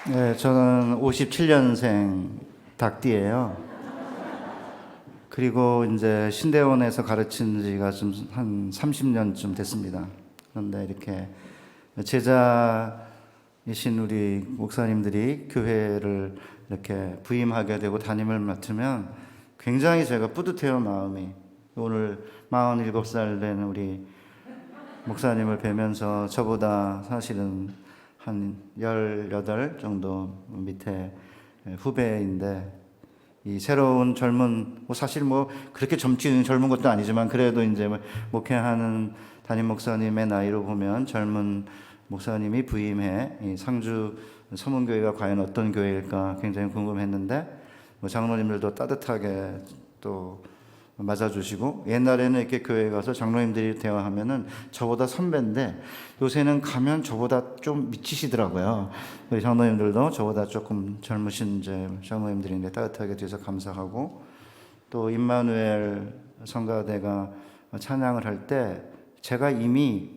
네, 저는 57년생 닭띠예요. 그리고 이제 신대원에서 가르친 지가 좀 한 30년쯤 됐습니다. 그런데 이렇게 제자이신 우리 목사님들이 교회를 이렇게 부임하게 되고 담임을 맡으면 굉장히 제가 뿌듯해요, 마음이. 오늘 47살 된 우리 목사님을 뵈면서 저보다 사실은 한 18 정도 밑에 후배인데, 이 새로운 젊은, 사실 그렇게 젊은 것도 아니지만 그래도 이제 목회하는 담임 목사님의 나이로 보면 젊은 목사님이 부임해 이 상주 서문교회가 과연 어떤 교회일까 굉장히 궁금했는데, 장로님들도 따뜻하게 또 맞아주시고, 옛날에는 이렇게 교회 가서 장로님들이 대화하면은 저보다 선배인데 요새는 가면 저보다 좀 미치시더라고요. 우리 장로님들도 저보다 조금 젊으신 이제 장로님들인데 따뜻하게 뒤에서 감사하고, 또 임마누엘 성가대가 찬양을 할 때 제가 이미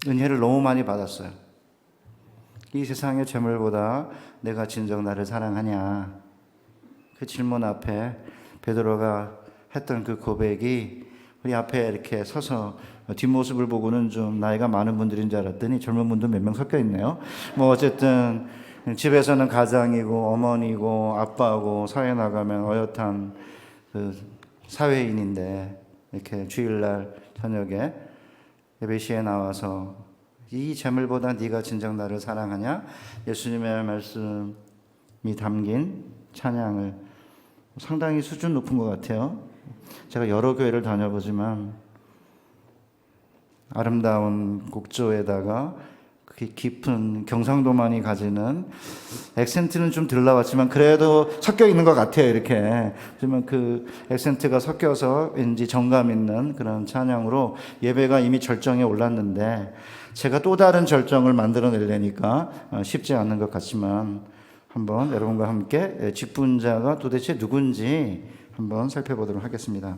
은혜를 너무 많이 받았어요. 이 세상의 재물보다 내가 진정 나를 사랑하냐, 그 질문 앞에 베드로가 했던 그 고백이, 우리 앞에 이렇게 서서 뒷모습을 보고는 좀 나이가 많은 분들인 줄 알았더니 젊은 분도 몇 명 섞여 있네요. 어쨌든 집에서는 가장이고 어머니고 아빠고, 사회 나가면 어엿한 그 사회인인데 이렇게 주일날 저녁에 예배시에 나와서 이 재물보다 네가 진정 나를 사랑하냐, 예수님의 말씀이 담긴 찬양을 상당히 수준 높은 것 같아요. 제가 여러 교회를 다녀보지만 아름다운 곡조에다가 깊은 경상도만이 가지는 액센트는 좀 덜 나왔지만 그래도 섞여 있는 것 같아요. 이렇게 하지만 그 액센트가 섞여서 왠지 정감 있는 그런 찬양으로 예배가 이미 절정에 올랐는데, 제가 또 다른 절정을 만들어내려니까 쉽지 않은 것 같지만 한번 여러분과 함께 직분자가 도대체 누군지 한번 살펴보도록 하겠습니다.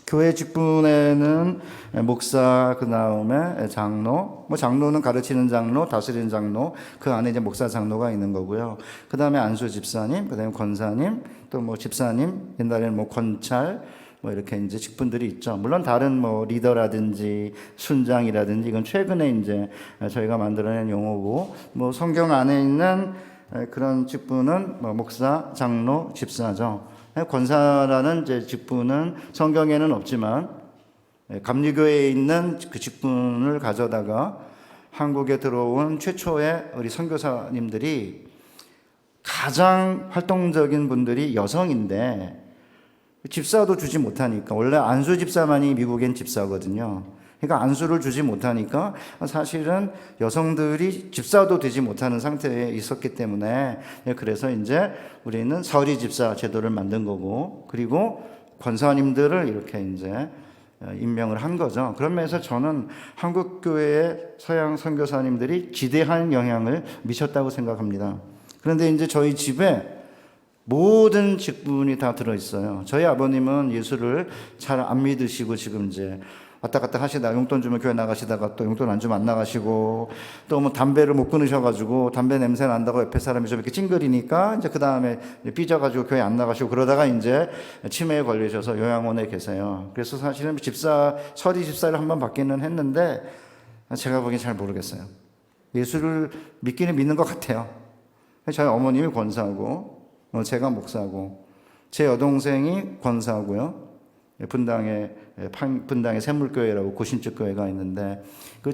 교회 직분에는 목사, 그 다음에 장로, 장로는 가르치는 장로, 다스리는 장로, 그 안에 이제 목사, 장로가 있는 거고요. 그 다음에 안수 집사님, 그 다음에 권사님, 또 집사님, 옛날에는 권찰, 이렇게 이제 직분들이 있죠. 물론 다른 리더라든지 순장이라든지, 이건 최근에 이제 저희가 만들어낸 용어고, 성경 안에 있는 그런 직분은 목사, 장로, 집사죠. 권사라는 이제 직분은 성경에는 없지만 감리교회에 있는 그 직분을 가져다가 한국에 들어온 최초의 우리 선교사님들이 가장 활동적인 분들이 여성인데, 집사도 주지 못하니까, 원래 안수 집사만이 미국엔 집사거든요. 그러니까 안수를 주지 못하니까 사실은 여성들이 집사도 되지 못하는 상태에 있었기 때문에, 그래서 이제 우리는 서리 집사 제도를 만든 거고, 그리고 권사님들을 이렇게 이제 임명을 한 거죠. 그런 면에서 저는 한국 교회의 서양 선교사님들이 지대한 영향을 미쳤다고 생각합니다. 그런데 이제 저희 집에 모든 직분이 다 들어있어요. 저희 아버님은 예수를 잘 안 믿으시고 지금 이제 왔다 갔다 하시다가 용돈 주면 교회 나가시다가 또 용돈 안 주면 안 나가시고, 또 담배를 못 끊으셔가지고 담배 냄새 난다고 옆에 사람이 좀 이렇게 찡그리니까 이제 그 다음에 삐져가지고 교회 안 나가시고, 그러다가 이제 치매에 걸리셔서 요양원에 계세요. 그래서 사실은 서리 집사를 한번 받기는 했는데 제가 보기엔 잘 모르겠어요. 예수를 믿기는 믿는 것 같아요. 저희 어머님이 권사고, 제가 목사고, 제 여동생이 권사고요. 분당에 샘물교회라고 고신적 교회가 있는데,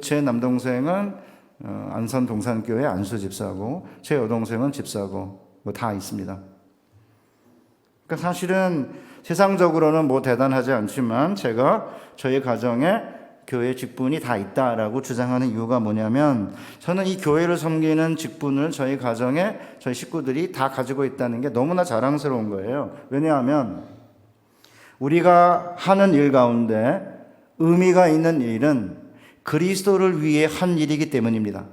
제 남동생은 안산 동산교회 안수 집사고, 제 여동생은 집사고, 다 있습니다. 그러니까 사실은 세상적으로는 대단하지 않지만 제가 저희 가정에 교회 직분이 다 있다라고 주장하는 이유가 뭐냐면, 저는 이 교회를 섬기는 직분을 저희 가정에 저희 식구들이 다 가지고 있다는 게 너무나 자랑스러운 거예요. 왜냐하면 우리가 하는 일 가운데 의미가 있는 일은 그리스도를 위해 한 일이기 때문입니다.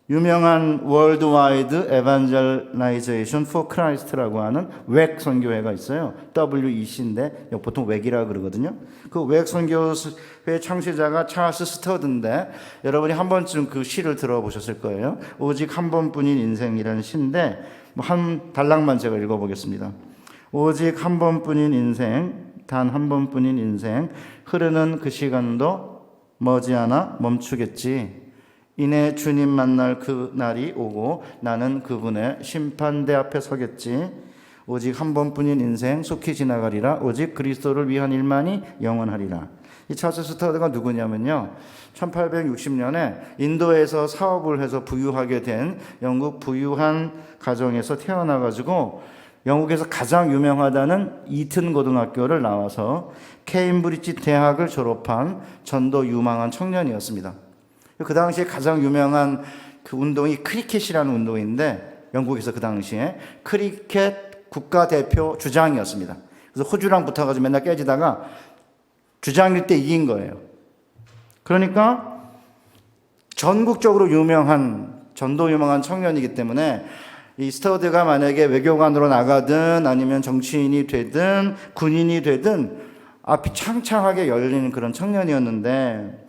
유명한 월드와이드 에반젤라이제이션 포 크라이스트라고 하는 웩 선교회가 있어요. WEC인데 보통 웩이라 그러거든요. 그 웩 선교회 창시자가 찰스 스터드인데 여러분이 한 번쯤 그 시를 들어보셨을 거예요. 오직 한 번뿐인 인생이라는 시인데 한 단락만 제가 읽어보겠습니다. 오직 한 번뿐인 인생, 단 한 번뿐인 인생, 흐르는 그 시간도 머지않아 멈추겠지. 이내 주님 만날 그 날이 오고 나는 그분의 심판대 앞에 서겠지. 오직 한 번뿐인 인생 속히 지나가리라. 오직 그리스도를 위한 일만이 영원하리라. 이 찰스 스터드가 누구냐면요, 1860년에 인도에서 사업을 해서 부유하게 된 영국 부유한 가정에서 태어나가지고 영국에서 가장 유명하다는 이튼 고등학교를 나와서 케임브리지 대학을 졸업한 전도 유망한 청년이었습니다. 그 당시에 가장 유명한 그 운동이 크리켓이라는 운동인데 영국에서 그 당시에 크리켓 국가대표 주장이었습니다. 그래서 호주랑 붙어가지고 맨날 깨지다가 주장일 때 이긴 거예요. 그러니까 전국적으로 유명한 전도 유명한 청년이기 때문에 이 스터드가 만약에 외교관으로 나가든 아니면 정치인이 되든 군인이 되든 앞이 창창하게 열리는 그런 청년이었는데,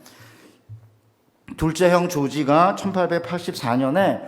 둘째 형 조지가 1884년에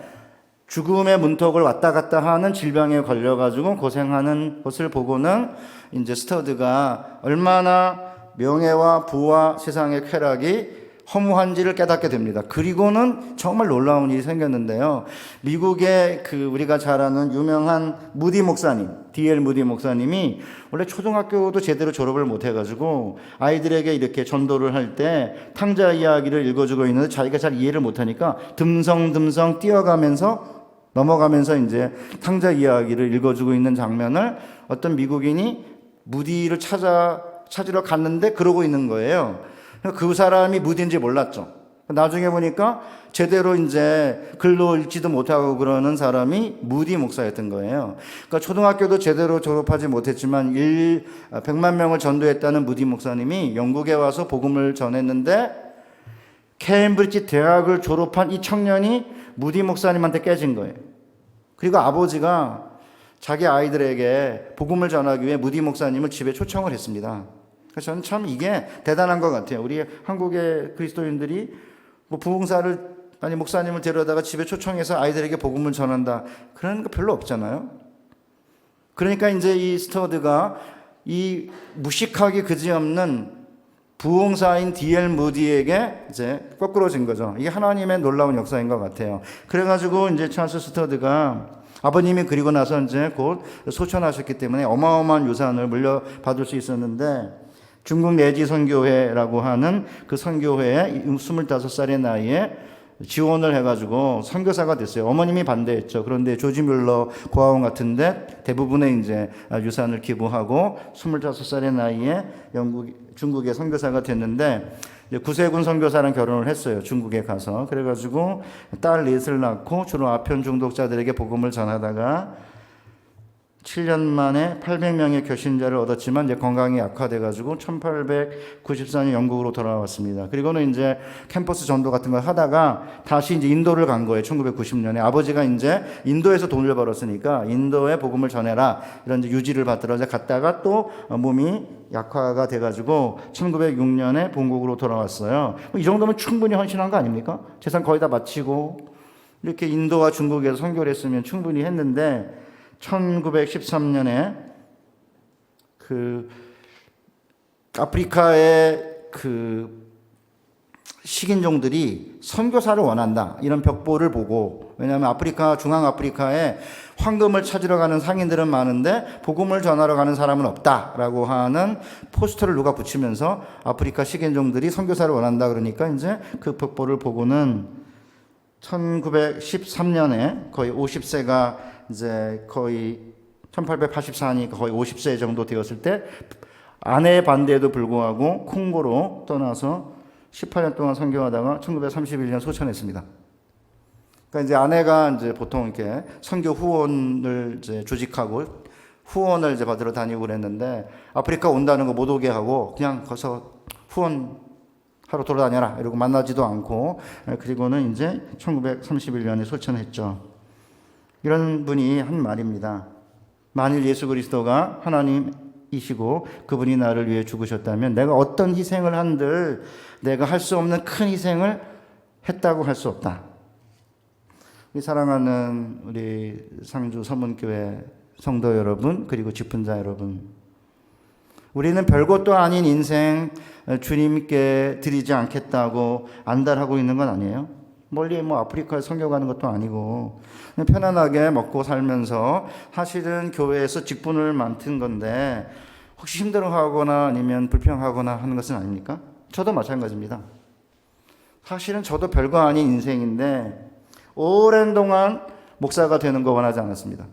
죽음의 문턱을 왔다 갔다 하는 질병에 걸려가지고 고생하는 것을 보고는 이제 스터드가 얼마나 명예와 부와 세상의 쾌락이 허무한지를 깨닫게 됩니다. 그리고는 정말 놀라운 일이 생겼는데요. 미국의 그 우리가 잘 아는 유명한 무디 목사님, D.L. 무디 목사님이 원래 초등학교도 제대로 졸업을 못 해가지고 아이들에게 이렇게 전도를 할 때 탕자 이야기를 읽어주고 있는데 자기가 잘 이해를 못하니까 듬성듬성 뛰어가면서 넘어가면서 이제 탕자 이야기를 읽어주고 있는 장면을 어떤 미국인이 무디를 찾으러 갔는데 그러고 있는 거예요. 그 사람이 무디인지 몰랐죠. 나중에 보니까 제대로 이제 글로 읽지도 못하고 그러는 사람이 무디 목사였던 거예요. 그러니까 초등학교도 제대로 졸업하지 못했지만 100만 명을 전도했다는 무디 목사님이 영국에 와서 복음을 전했는데 케임브리지 대학을 졸업한 이 청년이 무디 목사님한테 깨진 거예요. 그리고 아버지가 자기 아이들에게 복음을 전하기 위해 무디 목사님을 집에 초청을 했습니다. 그래서 저는 참 이게 대단한 것 같아요. 우리 한국의 그리스도인들이 뭐 부흥사를 아니 목사님을 데려다가 집에 초청해서 아이들에게 복음을 전한다, 그런 거 별로 없잖아요. 그러니까 이제 이 스터드가 이 무식하기 그지없는 부흥사인 D.L. 무디에게 이제 거꾸로진 거죠. 이게 하나님의 놀라운 역사인 것 같아요. 그래가지고 이제 찰스 스터드가 아버님이 그리고 나서 이제 곧 소천하셨기 때문에 어마어마한 유산을 물려받을 수 있었는데, 중국 내지 선교회라고 하는 그 선교회에 25살의 나이에 지원을 해가지고 선교사가 됐어요. 어머님이 반대했죠. 그런데 조지 뮬러 고아원 같은데 대부분의 이제 유산을 기부하고 25살의 나이에 중국의 선교사가 됐는데, 구세군 선교사랑 결혼을 했어요. 중국에 가서. 그래가지고 딸 넷을 낳고 주로 아편 중독자들에게 복음을 전하다가 7년 만에 800명의 교신자를 얻었지만 이제 건강이 약화돼가지고 1894년 영국으로 돌아왔습니다. 그리고는 이제 캠퍼스 전도 같은 걸 하다가 다시 이제 인도를 간 거예요. 1990년에 아버지가 이제 인도에서 돈을 벌었으니까 인도에 복음을 전해라 이런 이제 유지를 받들어 이제 갔다가 또 몸이 약화가 돼가지고 1906년에 본국으로 돌아왔어요. 이 정도면 충분히 헌신한 거 아닙니까? 재산 거의 다 마치고 이렇게 인도와 중국에서 선교를 했으면 충분히 했는데, 1913년에 그 아프리카의 그 식인종들이 선교사를 원한다 이런 벽보를 보고, 왜냐하면 중앙 아프리카에 황금을 찾으러 가는 상인들은 많은데 복음을 전하러 가는 사람은 없다라고 하는 포스터를 누가 붙이면서 아프리카 식인종들이 선교사를 원한다 그러니까 이제 그 벽보를 보고는 1913년에 거의 50세가 이제 거의 1884니 거의 50세 정도 되었을 때 아내의 반대에도 불구하고 콩고로 떠나서 18년 동안 선교하다가 1931년 소천했습니다. 그러니까 이제 아내가 이제 보통 이렇게 선교 후원을 이제 조직하고 후원을 이제 받으러 다니고 그랬는데, 아프리카 온다는 거 못 오게 하고 그냥 거기서 후원하고 하루 돌아다녀라 이러고 만나지도 않고, 그리고는 이제 1931년에 소천했죠. 이런 분이 한 말입니다. 만일 예수 그리스도가 하나님이시고 그분이 나를 위해 죽으셨다면 내가 어떤 희생을 한들 내가 할 수 없는 큰 희생을 했다고 할 수 없다. 우리 사랑하는 우리 상주 서문교회 성도 여러분, 그리고 집훈자 여러분, 우리는 별것도 아닌 인생 주님께 드리지 않겠다고 안달하고 있는 건 아니에요. 멀리 아프리카에 선교 가는 것도 아니고 그냥 편안하게 먹고 살면서 사실은 교회에서 직분을 맡은 건데 혹시 힘들어하거나 아니면 불평하거나 하는 것은 아닙니까? 저도 마찬가지입니다. 사실은 저도 별거 아닌 인생인데 오랜 동안 목사가 되는 거 원하지 않았습니다.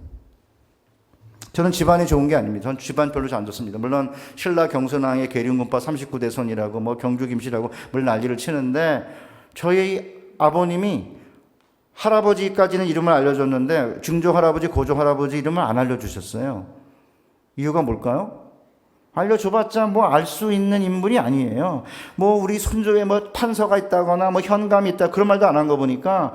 저는 집안이 좋은 게 아닙니다. 저는 집안 별로 안 좋습니다. 물론 신라 경선왕의 계륜군파 39대손이라고 경주 김씨라고 물 난리를 치는데 저희 아버님이 할아버지까지는 이름을 알려줬는데 증조 할아버지, 고조 할아버지 이름을 안 알려주셨어요. 이유가 뭘까요? 알려줘봤자 알 수 있는 인물이 아니에요. 우리 손조에 판서가 있다거나 현감이 있다 그런 말도 안 한 거 보니까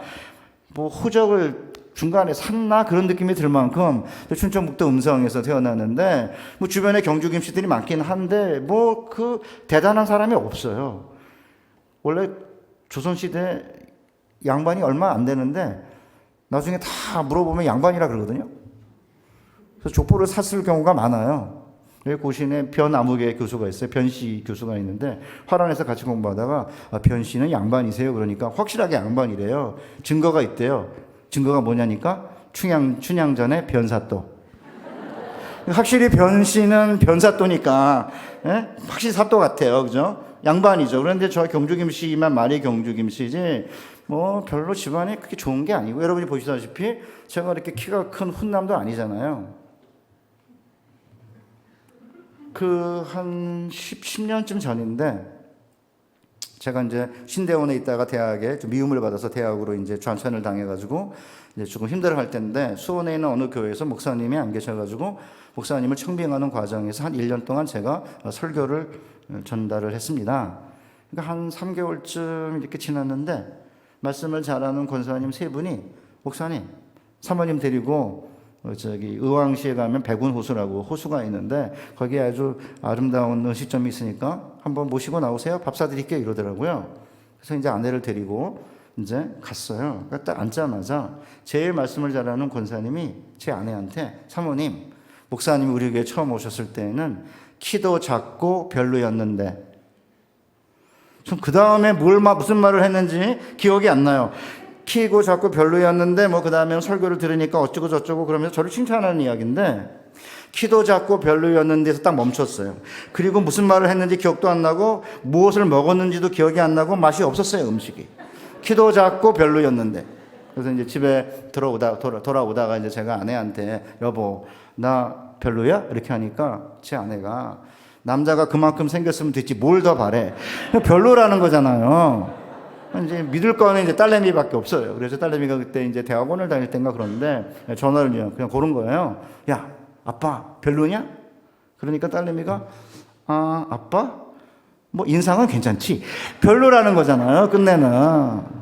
호적을 중간에 샀나 그런 느낌이 들 만큼 춘천북도 음성에서 태어났는데 주변에 경주 김씨들이 많긴 한데 그 대단한 사람이 없어요. 원래 조선시대 양반이 얼마 안 되는데 나중에 다 물어보면 양반이라 그러거든요. 그래서 족보를 샀을 경우가 많아요. 여기 고신에 변아무개 교수가 있어요. 변씨 교수가 있는데 화란에서 같이 공부하다가 변씨는 양반이세요. 그러니까 확실하게 양반이래요. 증거가 있대요. 증거가 뭐냐니까 춘향전의 변사또. 확실히 변씨는 변사또니까 확실히 사또 같아요. 그죠? 양반이죠. 그런데 저 경주김씨만 말이 경주김씨지 별로 집안이 그렇게 좋은 게 아니고 여러분이 보시다시피 제가 이렇게 키가 큰 훈남도 아니잖아요. 한 10년쯤 전인데 제가 이제 신대원에 있다가 대학에 좀 미움을 받아서 대학으로 이제 좌천을 당해가지고 이제 조금 힘들어할 때인데 수원에 있는 어느 교회에서 목사님이 안 계셔가지고 목사님을 청빙하는 과정에서 한 1년 동안 제가 설교를 전달을 했습니다. 그러니까 한 3개월쯤 이렇게 지났는데 말씀을 잘하는 권사님 3분이 목사님, 사모님 데리고 의왕시에 가면 백운호수라고 호수가 있는데 거기에 아주 아름다운 음식점이 있으니까 한번 모시고 나오세요. 밥 사드릴게요. 이러더라고요. 그래서 이제 아내를 데리고 이제 갔어요. 그러니까 딱 앉자마자 제일 말씀을 잘하는 권사님이 제 아내한테 사모님, 목사님이 우리 교회 처음 오셨을 때는 키도 작고 별로였는데 전 그 다음에 무슨 말을 했는지 기억이 안 나요. 키고 작고 별로였는데 그 다음에 설교를 들으니까 어쩌고 저쩌고 그러면서 저를 칭찬하는 이야기인데 키도 작고 별로였는데서 딱 멈췄어요. 그리고 무슨 말을 했는지 기억도 안 나고 무엇을 먹었는지도 기억이 안 나고 맛이 없었어요. 음식이. 키도 작고 별로였는데. 그래서 이제 집에 돌아오다가 이제 제가 아내한테 여보 나 별로야? 이렇게 하니까 제 아내가 남자가 그만큼 생겼으면 됐지 뭘 더 바래. 별로라는 거잖아요. 이제 믿을 거는 이제 딸내미밖에 없어요. 그래서 딸내미가 그때 이제 대학원을 다닐 때인가 그런데 전화를 그냥 고른 거예요. 야, 아빠 별로냐? 그러니까 딸내미가 아빠? 인상은 괜찮지. 별로라는 거잖아요. 끝내는.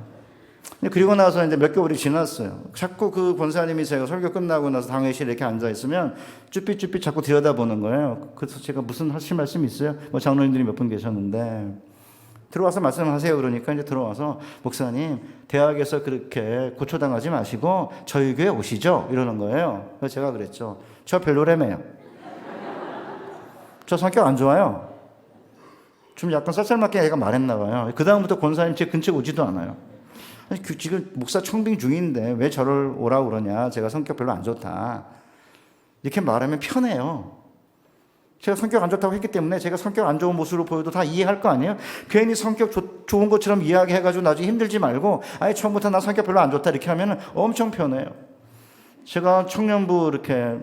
그리고 나서 이제 몇 개월이 지났어요. 자꾸 그 권사님이 제가 설교 끝나고 나서 당회실에 이렇게 앉아 있으면 쭈삣쭈삣 자꾸 들여다보는 거예요. 그래서 제가 무슨 하실 말씀 있어요? 장로님들이 몇 분 계셨는데 들어와서 말씀하세요. 그러니까 이제 들어와서 목사님 대학에서 그렇게 고초당하지 마시고 저희 교회 오시죠. 이러는 거예요. 그래서 제가 그랬죠. 저 별로래매요. 저 성격 안 좋아요. 좀 약간 쌀쌀맞게 애가 말했나 봐요. 그 다음부터 권사님 제 근처에 오지도 않아요. 지금 목사 청빙 중인데 왜 저를 오라고 그러냐. 제가 성격 별로 안 좋다. 이렇게 말하면 편해요. 제가 성격 안 좋다고 했기 때문에 제가 성격 안 좋은 모습으로 보여도 다 이해할 거 아니에요? 괜히 성격 좋은 것처럼 이야기해가지고 나중에 힘들지 말고 아예 처음부터 나 성격 별로 안 좋다 이렇게 하면 엄청 편해요. 제가 청년부 이렇게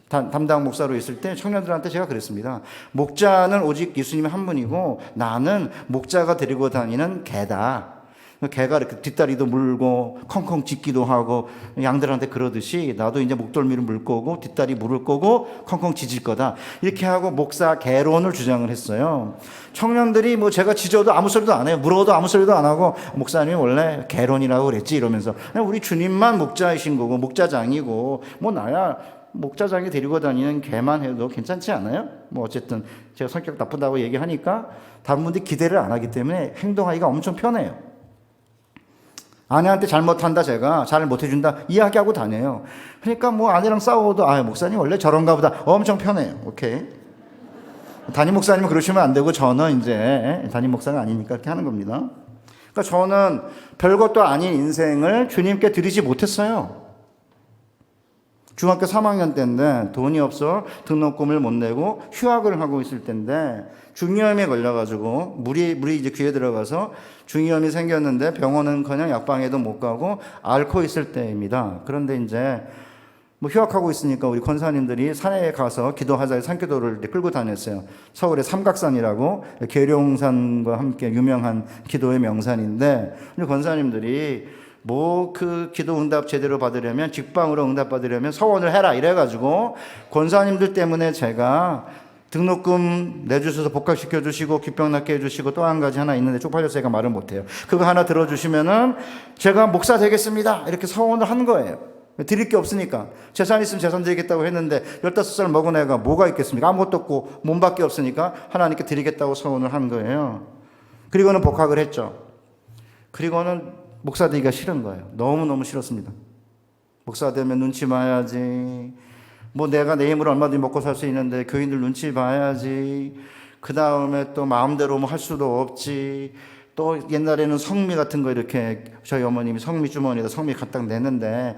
담당 목사로 있을 때 청년들한테 제가 그랬습니다. 목자는 오직 예수님 한 분이고 나는 목자가 데리고 다니는 개다. 개가 이렇게 뒷다리도 물고 컹컹 짖기도 하고 양들한테 그러듯이 나도 이제 목덜미를 물 거고 뒷다리 물을 거고 컹컹 짖을 거다. 이렇게 하고 목사 개론을 주장을 했어요. 청년들이 뭐 제가 짖어도 아무 소리도 안 해요. 물어도 아무 소리도 안 하고 목사님이 원래 개론이라고 그랬지 이러면서 그냥 우리 주님만 목자이신 거고 목자장이고 뭐 나야 목자장이 데리고 다니는 개만 해도 괜찮지 않아요? 뭐 어쨌든 제가 성격 나쁘다고 얘기하니까 다른 분들이 기대를 안 하기 때문에 행동하기가 엄청 편해요. 아내한테 잘못한다 제가 잘 못해준다 이야기하고 다녀요. 그러니까 뭐 아내랑 싸워도 목사님 원래 저런가 보다 엄청 편해요. 오케이. 담임 목사님은 그러시면 안 되고 저는 이제 담임 목사가 아니니까 그렇게 하는 겁니다. 그러니까 저는 별것도 아닌 인생을 주님께 드리지 못했어요. 중학교 3학년 때인데 돈이 없어 등록금을 못 내고 휴학을 하고 있을 때인데 중이염에 걸려가지고 물이 이제 귀에 들어가서 중이염이 생겼는데 병원은커녕 약방에도 못 가고 앓고 있을 때입니다. 그런데 이제 뭐 휴학하고 있으니까 우리 권사님들이 산에 가서 기도하자 산기도를 끌고 다녔어요. 서울의 삼각산이라고 계룡산과 함께 유명한 기도의 명산인데 우리 권사님들이 뭐 그 기도 응답 제대로 받으려면 직방으로 응답 받으려면 서원을 해라 이래가지고 권사님들 때문에 제가 등록금 내주셔서 복학시켜 주시고 귀병 낫게 해주시고 또 한 가지 하나 있는데 쪽팔려서 제가 말을 못해요. 그거 하나 들어주시면은 제가 목사 되겠습니다 이렇게 서원을 한 거예요. 드릴 게 없으니까. 재산 있으면 재산 드리겠다고 했는데 15살 먹은 애가 뭐가 있겠습니까? 아무것도 없고 몸밖에 없으니까 하나님께 드리겠다고 서원을 한 거예요. 그리고는 복학을 했죠. 그리고는 목사 되기가 싫은 거예요. 너무너무 싫었습니다. 목사 되면 눈치 봐야지. 뭐 내가 내 힘으로 얼마든지 먹고 살 수 있는데 교인들 눈치 봐야지. 그 다음에 또 마음대로 뭐 할 수도 없지. 또 옛날에는 성미 같은 거 이렇게 저희 어머님이 성미 주머니에다 성미 갖다 내는데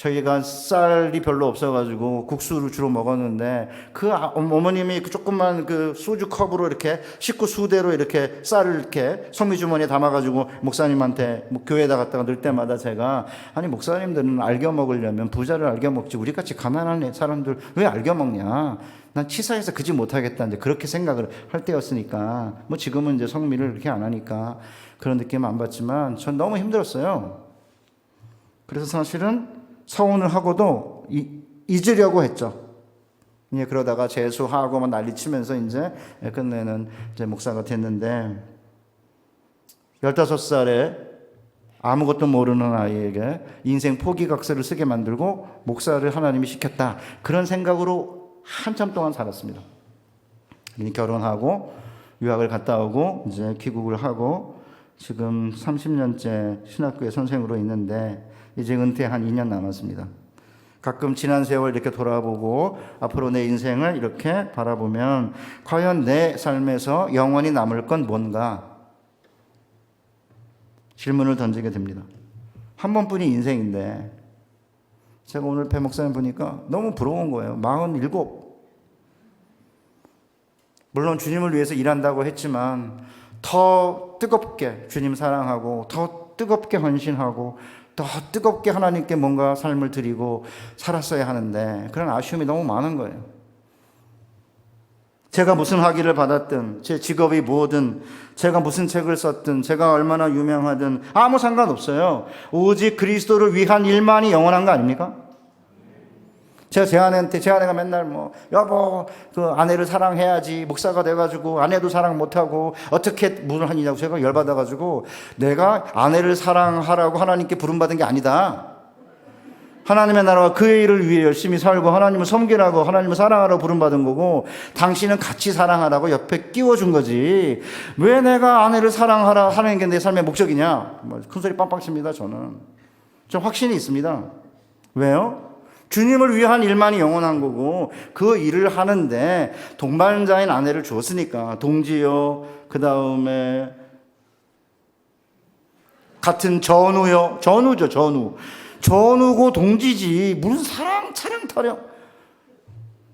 저희가 쌀이 별로 없어가지고 국수를 주로 먹었는데 그 어머님이 그 조그만 그 소주 컵으로 이렇게 식구 수대로 이렇게 쌀을 이렇게 성미 주머니에 담아가지고 목사님한테 뭐 교회에다 갖다가 넣을 때마다 제가 아니 목사님들은 알겨 먹으려면 부자를 알겨 먹지 우리같이 가난한 사람들 왜 알겨 먹냐? 난 치사해서 그지 못하겠다는데 그렇게 생각을 할 때였으니까 뭐 지금은 이제 성미를 이렇게 안 하니까 그런 느낌 안 받지만 전 너무 힘들었어요. 그래서 사실은 서원을 하고도 잊으려고 했죠. 이제 그러다가 재수하고 막 난리치면서 이제 끝내는 이제 목사가 됐는데 15살에 아무것도 모르는 아이에게 인생 포기각서를 쓰게 만들고 목사를 하나님이 시켰다. 그런 생각으로 한참 동안 살았습니다. 결혼하고 유학을 갔다 오고 이제 귀국을 하고 지금 30년째 신학교의 선생으로 있는데 이제 은퇴 한 2년 남았습니다. 가끔 지난 세월 이렇게 돌아보고 앞으로 내 인생을 이렇게 바라보면 과연 내 삶에서 영원히 남을 건 뭔가 질문을 던지게 됩니다. 한 번뿐인 인생인데 제가 오늘 배 목사님 보니까 너무 부러운 거예요. 47. 물론 주님을 위해서 일한다고 했지만 더 뜨겁게 주님 사랑하고 더 뜨겁게 헌신하고 더 뜨겁게 하나님께 뭔가 삶을 드리고 살았어야 하는데 그런 아쉬움이 너무 많은 거예요. 제가 무슨 학위를 받았든 제 직업이 뭐든 제가 무슨 책을 썼든 제가 얼마나 유명하든 아무 상관없어요. 오직 그리스도를 위한 일만이 영원한 거 아닙니까? 제가 제 아내가 맨날 뭐 여보 그 아내를 사랑해야지 목사가 돼가지고 아내도 사랑 못하고 어떻게 문을 하느냐고 제가 열받아가지고 내가 아내를 사랑하라고 하나님께 부름받은 게 아니다. 하나님의 나라와 그의 일을 위해 열심히 살고 하나님을 섬기라고 하나님을 사랑하라고 부름받은 거고 당신은 같이 사랑하라고 옆에 끼워준 거지 왜 내가 아내를 사랑하라 하는 게 내 삶의 목적이냐. 큰소리 빵빵 칩니다. 저는 좀 확신이 있습니다. 왜요? 주님을 위한 일만이 영원한 거고 그 일을 하는데 동반자인 아내를 주었으니까 동지요 그 다음에 같은 전우요 전우죠 전우고 동지지 무슨 사랑 차량 타령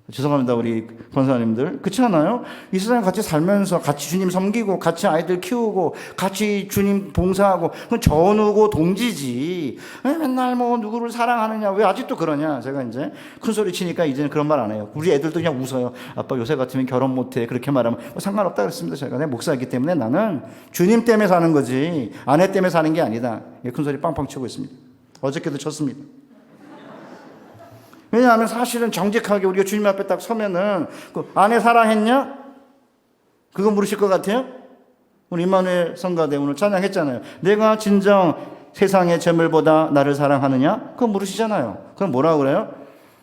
죄송합니다, 우리 권사님들. 그렇지 않아요? 이 세상 같이 살면서 같이 주님 섬기고 같이 아이들 키우고 같이 주님 봉사하고 그건 전우고 동지지. 왜 맨날 뭐 누구를 사랑하느냐, 왜 아직도 그러냐. 제가 이제 큰 소리 치니까 이제는 그런 말 안 해요. 우리 애들도 그냥 웃어요. 아빠 요새 같으면 결혼 못해, 그렇게 말하면 상관없다 그랬습니다. 제가 내 목사이기 때문에 나는 주님 때문에 사는 거지 아내 때문에 사는 게 아니다. 큰 소리 빵빵 치고 있습니다. 어저께도 쳤습니다. 왜냐하면 사실은 정직하게 우리가 주님 앞에 딱 서면은 그 아내 사랑했냐? 그거 물으실 것 같아요? 우리 임마누엘 성가대 오늘 찬양했잖아요. 내가 진정 세상의 재물보다 나를 사랑하느냐? 그거 물으시잖아요. 그럼 뭐라고 그래요?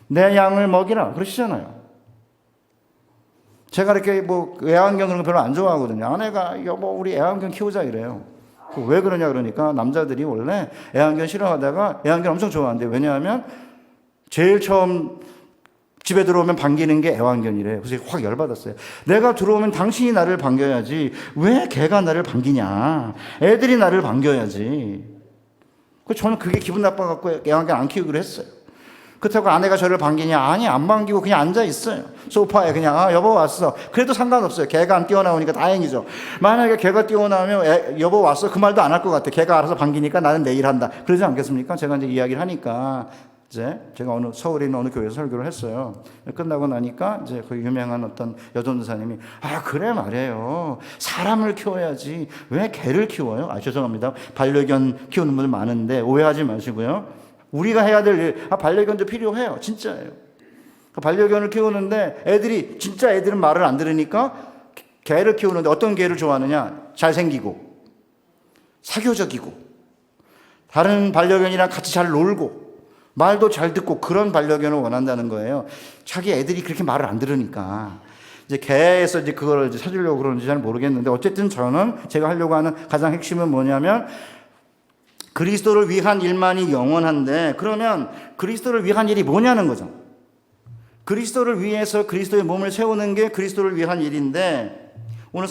내 양을 먹이라 그러시잖아요. 제가 이렇게 뭐 애완견 그런 거 별로 안 좋아하거든요. 아내가 여보 우리 애완견 키우자 이래요. 왜 그러냐 그러니까 남자들이 원래 애완견 싫어하다가 애완견 엄청 좋아하는데 왜냐하면 제일 처음 집에 들어오면 반기는 게 애완견이래요. 그래서 확 열받았어요. 내가 들어오면 당신이 나를 반겨야지 왜 걔가 나를 반기냐. 애들이 나를 반겨야지. 저는 그게 기분 나빠갖고 애완견 안 키우기로 했어요. 그렇다고 아내가 저를 반기냐? 아니 안 반기고 그냥 앉아있어요. 소파에 그냥 여보 왔어. 그래도 상관없어요. 걔가 안 뛰어나오니까 다행이죠. 만약에 걔가 뛰어나오면 여보 왔어 그 말도 안 할 것 같아. 걔가 알아서 반기니까 나는 내일 한다. 그러지 않겠습니까? 제가 이제 이야기를 하니까 이제 제가 서울에 있는 어느 교회에서 설교를 했어요. 끝나고 나니까 이제 그 유명한 어떤 여전도사님이 그래 말이에요. 사람을 키워야지 왜 개를 키워요? 죄송합니다. 반려견 키우는 분들 많은데 오해하지 마시고요. 우리가 해야 될 일, 반려견도 필요해요. 진짜예요. 반려견을 키우는데 애들은 말을 안 들으니까 개를 키우는데 어떤 개를 좋아하느냐? 잘생기고 사교적이고 다른 반려견이랑 같이 잘 놀고 말도 잘 듣고 그런 반려견을 원한다는 거예요. 자기 애들이 그렇게 말을 안 들으니까. 이제 개에서 이제 그걸 이제 찾으려고 그러는지 잘 모르겠는데 어쨌든 제가 하려고 하는 가장 핵심은 뭐냐면 그리스도를 위한 일만이 영원한데 그러면 그리스도를 위한 일이 뭐냐는 거죠. 그리스도를 위해서 그리스도의 몸을 세우는 게 그리스도를 위한 일인데 오늘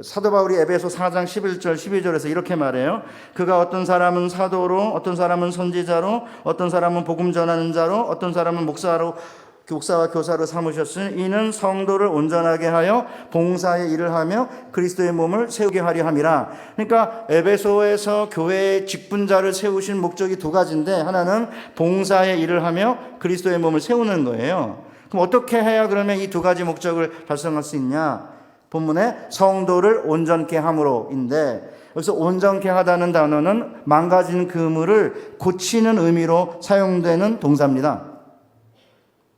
사도 바울이 에베소 4장 11절 12절에서 이렇게 말해요. 그가 어떤 사람은 사도로 어떤 사람은 선지자로 어떤 사람은 복음 전하는 자로 어떤 사람은 목사와 교사로 삼으셨으니 이는 성도를 온전하게 하여 봉사의 일을 하며 그리스도의 몸을 세우게 하려 함이라. 그러니까 에베소에서 교회의 직분자를 세우신 목적이 두 가지인데 하나는 봉사의 일을 하며 그리스도의 몸을 세우는 거예요. 그럼 어떻게 해야 그러면 이 두 가지 목적을 달성할 수 있냐? 본문에 성도를 온전케 함으로인데 여기서 온전케 하다는 단어는 망가진 그물을 고치는 의미로 사용되는 동사입니다.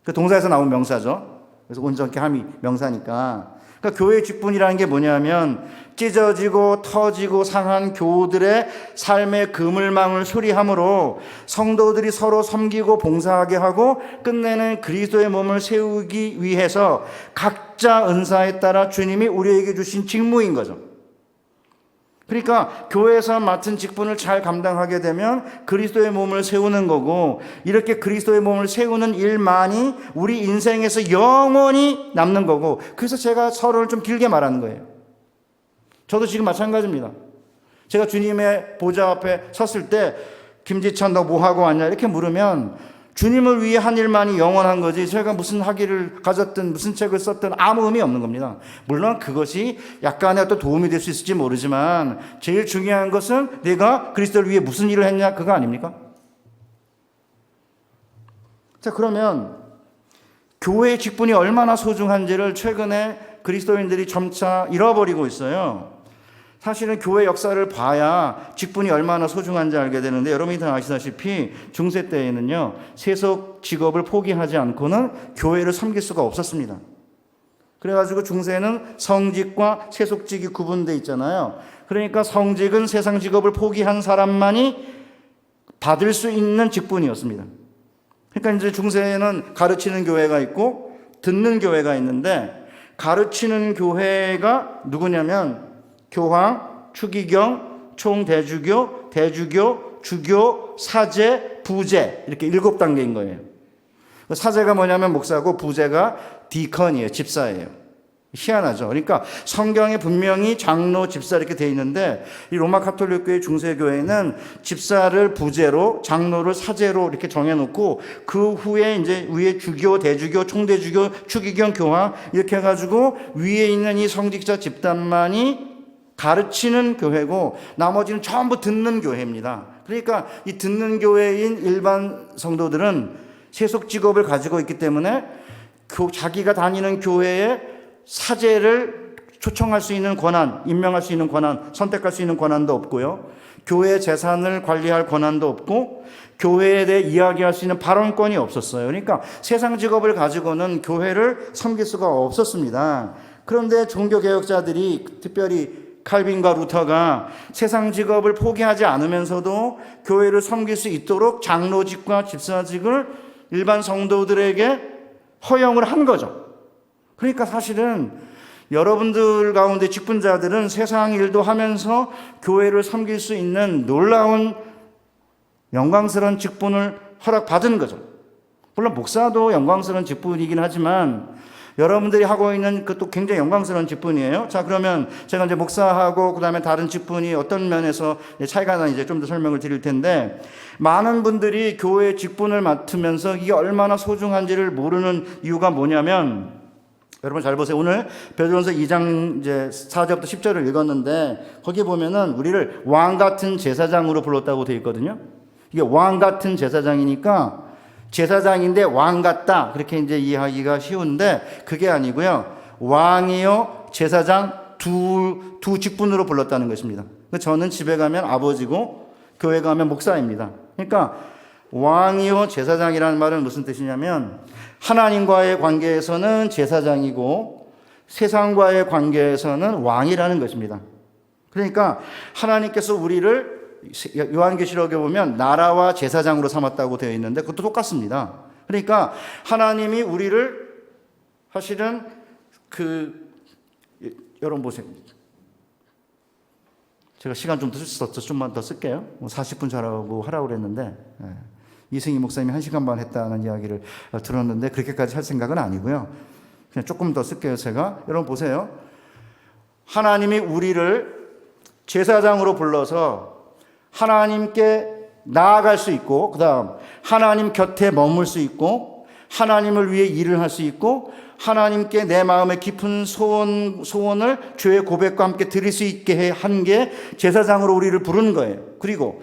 그 동사에서 나온 명사죠. 그래서 온전케 함이 명사니까. 그러니까 교회의 직분이라는 게 뭐냐면 찢어지고 터지고 상한 교우들의 삶의 그물망을 수리함으로 성도들이 서로 섬기고 봉사하게 하고 끝내는 그리스도의 몸을 세우기 위해서 각자 은사에 따라 주님이 우리에게 주신 직무인 거죠. 그러니까 교회에서 맡은 직분을 잘 감당하게 되면 그리스도의 몸을 세우는 거고 이렇게 그리스도의 몸을 세우는 일만이 우리 인생에서 영원히 남는 거고 그래서 제가 서론을 좀 길게 말하는 거예요. 저도 지금 마찬가지입니다. 제가 주님의 보좌 앞에 섰을 때 김지찬 너 뭐하고 왔냐 이렇게 물으면 주님을 위해 한 일만이 영원한 거지 제가 무슨 학위를 가졌든 무슨 책을 썼든 아무 의미 없는 겁니다. 물론 그것이 약간의 어떤 도움이 될 수 있을지 모르지만 제일 중요한 것은 내가 그리스도를 위해 무슨 일을 했냐 그거 아닙니까? 자 그러면 교회의 직분이 얼마나 소중한지를 최근에 그리스도인들이 점차 잃어버리고 있어요. 사실은 교회 역사를 봐야 직분이 얼마나 소중한지 알게 되는데 여러분이 다 아시다시피 중세 때에는요 세속 직업을 포기하지 않고는 교회를 섬길 수가 없었습니다. 그래가지고 중세는 성직과 세속직이 구분되어 있잖아요. 그러니까 성직은 세상 직업을 포기한 사람만이 받을 수 있는 직분이었습니다. 그러니까 이제 중세에는 가르치는 교회가 있고 듣는 교회가 있는데 가르치는 교회가 누구냐면 교황, 추기경, 총대주교, 대주교, 주교, 사제, 부제 이렇게 7단계인 거예요. 사제가 뭐냐면 목사고 부제가 디컨이에요. 집사예요. 희한하죠. 그러니까 성경에 분명히 장로, 집사 이렇게 돼 있는데 이 로마 가톨릭교회 중세교회는 집사를 부제로, 장로를 사제로 이렇게 정해놓고 그 후에 이제 위에 주교, 대주교, 총대주교, 추기경, 교황 이렇게 해가지고 위에 있는 이 성직자 집단만이 가르치는 교회고 나머지는 전부 듣는 교회입니다. 그러니까 이 듣는 교회인 일반 성도들은 세속 직업을 가지고 있기 때문에 자기가 다니는 교회에 사제를 초청할 수 있는 권한, 임명할 수 있는 권한, 선택할 수 있는 권한도 없고요. 교회 재산을 관리할 권한도 없고 교회에 대해 이야기할 수 있는 발언권이 없었어요. 그러니까 세상 직업을 가지고는 교회를 섬길 수가 없었습니다. 그런데 종교개혁자들이 특별히 칼빈과 루터가 세상 직업을 포기하지 않으면서도 교회를 섬길 수 있도록 장로직과 집사직을 일반 성도들에게 허용을 한 거죠. 그러니까 사실은 여러분들 가운데 직분자들은 세상 일도 하면서 교회를 섬길 수 있는 놀라운 영광스러운 직분을 허락받은 거죠. 물론 목사도 영광스러운 직분이긴 하지만 여러분들이 하고 있는 그것도 굉장히 영광스러운 직분이에요. 자, 그러면 제가 이제 목사하고 그다음에 다른 직분이 어떤 면에서 차이가 나 이제 좀 더 설명을 드릴 텐데, 많은 분들이 교회 직분을 맡으면서 이게 얼마나 소중한지를 모르는 이유가 뭐냐면, 여러분 잘 보세요. 오늘 베드로전서 2장 이제 4절부터 10절을 읽었는데 거기 보면은 우리를 왕 같은 제사장으로 불렀다고 되어 있거든요. 이게 왕 같은 제사장이니까 제사장인데 왕 같다 그렇게 이제 이해하기가 쉬운데 그게 아니고요. 왕이요 제사장 두 직분으로 불렀다는 것입니다. 저는 집에 가면 아버지고 교회 가면 목사입니다. 그러니까 왕이요 제사장이라는 말은 무슨 뜻이냐면 하나님과의 관계에서는 제사장이고 세상과의 관계에서는 왕이라는 것입니다. 그러니까 하나님께서 우리를 요한계시록에 보면 나라와 제사장으로 삼았다고 되어 있는데 그것도 똑같습니다. 그러니까 하나님이 우리를 사실은 여러분 보세요. 제가 시간 좀 좀만 더 쓸게요. 40분 자라고 하라고 그랬는데 이승희 목사님이 1시간 반 했다는 이야기를 들었는데 그렇게까지 할 생각은 아니고요. 그냥 조금 더 쓸게요, 제가. 여러분 보세요. 하나님이 우리를 제사장으로 불러서 하나님께 나아갈 수 있고, 그 다음 하나님 곁에 머물 수 있고, 하나님을 위해 일을 할 수 있고, 하나님께 내 마음의 깊은 소원을 죄의 고백과 함께 드릴 수 있게 한 게 제사장으로 우리를 부르는 거예요. 그리고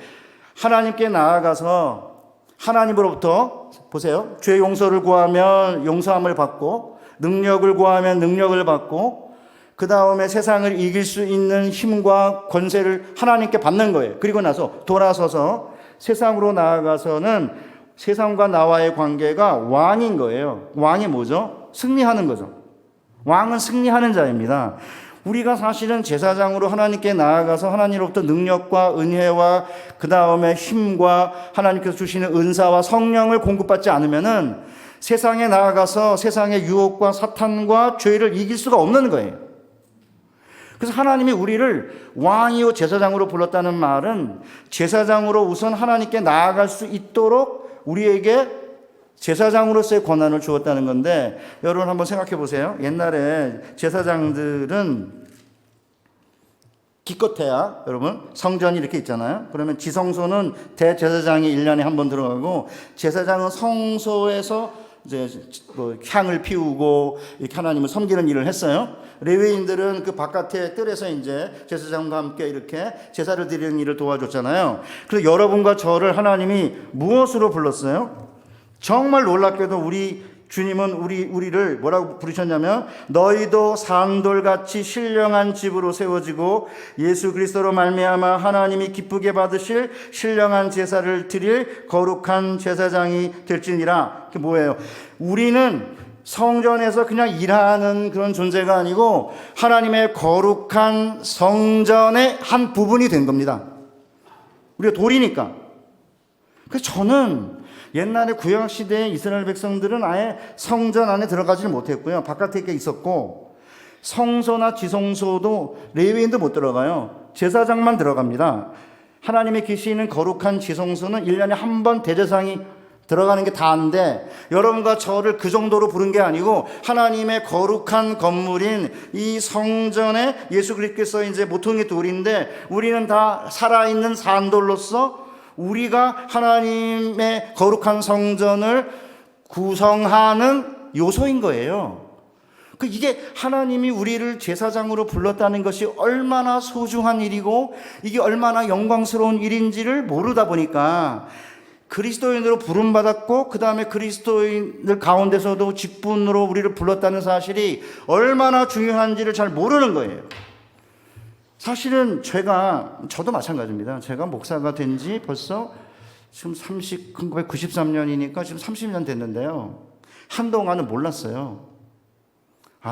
하나님께 나아가서 하나님으로부터 보세요. 죄 용서를 구하면 용서함을 받고 능력을 구하면 능력을 받고 그 다음에 세상을 이길 수 있는 힘과 권세를 하나님께 받는 거예요. 그리고 나서 돌아서서 세상으로 나아가서는 세상과 나와의 관계가 왕인 거예요. 왕이 뭐죠? 승리하는 거죠. 왕은 승리하는 자입니다. 우리가 사실은 제사장으로 하나님께 나아가서 하나님으로부터 능력과 은혜와 그 다음에 힘과 하나님께서 주시는 은사와 성령을 공급받지 않으면은 세상에 나아가서 세상의 유혹과 사탄과 죄를 이길 수가 없는 거예요. 그래서 하나님이 우리를 왕이요 제사장으로 불렀다는 말은 제사장으로 우선 하나님께 나아갈 수 있도록 우리에게 제사장으로서의 권한을 주었다는 건데, 여러분 한번 생각해 보세요. 옛날에 제사장들은 기껏해야 여러분 성전이 이렇게 있잖아요. 그러면 지성소는 대제사장이 1년에 한 번 들어가고, 제사장은 성소에서 이제 뭐 향을 피우고 이렇게 하나님을 섬기는 일을 했어요. 레위인들은 그 바깥에 뜰에서 이제 제사장과 함께 이렇게 제사를 드리는 일을 도와줬잖아요. 그래서 여러분과 저를 하나님이 무엇으로 불렀어요? 정말 놀랍게도 우리 주님은 우리를 뭐라고 부르셨냐면, 너희도 산돌같이 신령한 집으로 세워지고 예수 그리스도로 말미암아 하나님이 기쁘게 받으실 신령한 제사를 드릴 거룩한 제사장이 될지니라. 그게 뭐예요? 우리는 성전에서 그냥 일하는 그런 존재가 아니고 하나님의 거룩한 성전의 한 부분이 된 겁니다. 우리가 돌이니까. 그래서 저는 옛날에 구약시대의 이스라엘 백성들은 아예 성전 안에 들어가지를 못했고요. 바깥에 있었고, 성소나 지성소도 레위인도 못 들어가요. 제사장만 들어갑니다. 하나님의 계시는 거룩한 지성소는 1년에 한 번 대제사장이 들어가는 게 다인데 여러분과 저를 그 정도로 부른 게 아니고 하나님의 거룩한 건물인 이 성전에 예수 그리스도께서 이제 모퉁이 돌인데 우리는 다 살아있는 산돌로서 우리가 하나님의 거룩한 성전을 구성하는 요소인 거예요. 이게 하나님이 우리를 제사장으로 불렀다는 것이 얼마나 소중한 일이고 이게 얼마나 영광스러운 일인지를 모르다 보니까 그리스도인으로 부름받았고 그 다음에 그리스도인들 가운데서도 직분으로 우리를 불렀다는 사실이 얼마나 중요한지를 잘 모르는 거예요. 사실은 저도 마찬가지입니다. 제가 목사가 된 지 벌써 지금 1993년이니까 지금 30년 됐는데요. 한동안은 몰랐어요.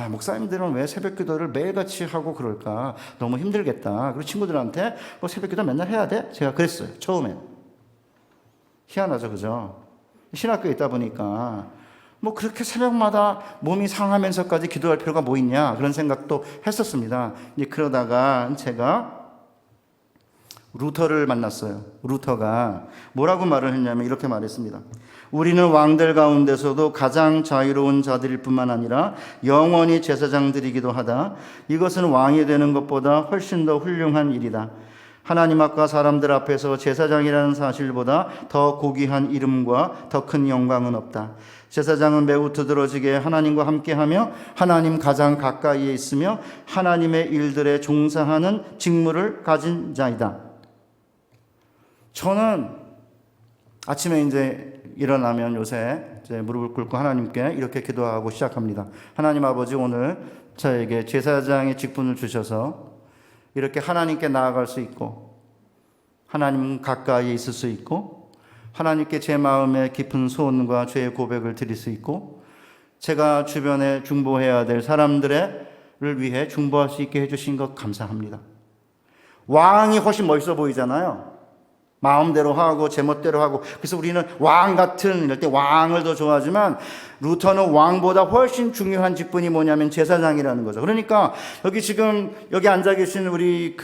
목사님들은 왜 새벽 기도를 매일같이 하고 그럴까? 너무 힘들겠다. 그리고 친구들한테 새벽 기도 맨날 해야 돼? 제가 그랬어요. 처음엔. 희한하죠, 그죠? 신학교에 있다 보니까 그렇게 새벽마다 몸이 상하면서까지 기도할 필요가 뭐 있냐 그런 생각도 했었습니다. 이제 그러다가 제가 루터를 만났어요. 루터가 뭐라고 말을 했냐면 이렇게 말했습니다. 우리는 왕들 가운데서도 가장 자유로운 자들일 뿐만 아니라 영원히 제사장들이기도 하다. 이것은 왕이 되는 것보다 훨씬 더 훌륭한 일이다. 하나님 앞과 사람들 앞에서 제사장이라는 사실보다 더 고귀한 이름과 더 큰 영광은 없다. 제사장은 매우 두드러지게 하나님과 함께하며 하나님 가장 가까이에 있으며 하나님의 일들에 종사하는 직무를 가진 자이다. 저는 아침에 이제 일어나면 요새 이제 무릎을 꿇고 하나님께 이렇게 기도하고 시작합니다. 하나님 아버지, 오늘 저에게 제사장의 직분을 주셔서 이렇게 하나님께 나아갈 수 있고 하나님 가까이에 있을 수 있고 하나님께 제 마음의 깊은 소원과 죄의 고백을 드릴 수 있고 제가 주변에 중보해야 될 사람들을 위해 중보할 수 있게 해주신 것 감사합니다. 왕이 훨씬 멋있어 보이잖아요. 마음대로 하고 제멋대로 하고. 그래서 우리는 왕 같은, 이럴 때 왕을 더 좋아하지만 루터는 왕보다 훨씬 중요한 직분이 뭐냐면 제사장이라는 거죠. 그러니까 여기 앉아 계신 우리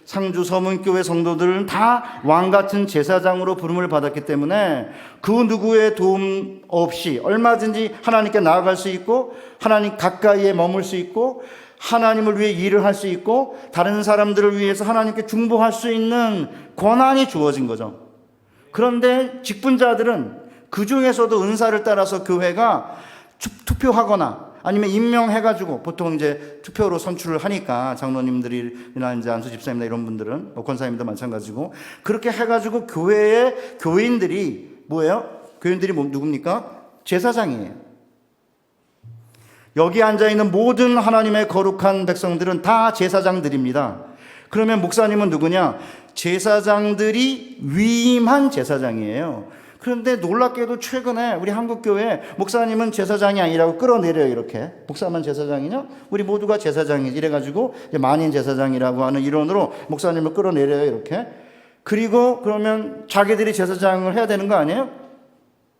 상주 서문교회 성도들은 다 왕 같은 제사장으로 부름을 받았기 때문에 그 누구의 도움 없이 얼마든지 하나님께 나아갈 수 있고 하나님 가까이에 머물 수 있고 하나님을 위해 일을 할 수 있고 다른 사람들을 위해서 하나님께 중보할 수 있는 권한이 주어진 거죠. 그런데 직분자들은 그 중에서도 은사를 따라서 교회가 투표하거나 아니면 임명해가지고 보통 이제 투표로 선출을 하니까 장로님들이나 이제 안수 집사님이나 이런 분들은 권사님도 마찬가지고 그렇게 해가지고 교회의 교인들이 뭐예요? 교인들이 누굽니까? 제사장이에요. 여기 앉아있는 모든 하나님의 거룩한 백성들은 다 제사장들입니다. 그러면 목사님은 누구냐? 제사장들이 위임한 제사장이에요. 그런데 놀랍게도 최근에 우리 한국교회 목사님은 제사장이 아니라고 끌어내려요. 이렇게 목사만 제사장이냐? 우리 모두가 제사장이지. 이래가지고 만인 제사장이라고 하는 이론으로 목사님을 끌어내려요. 이렇게. 그리고 그러면 자기들이 제사장을 해야 되는 거 아니에요?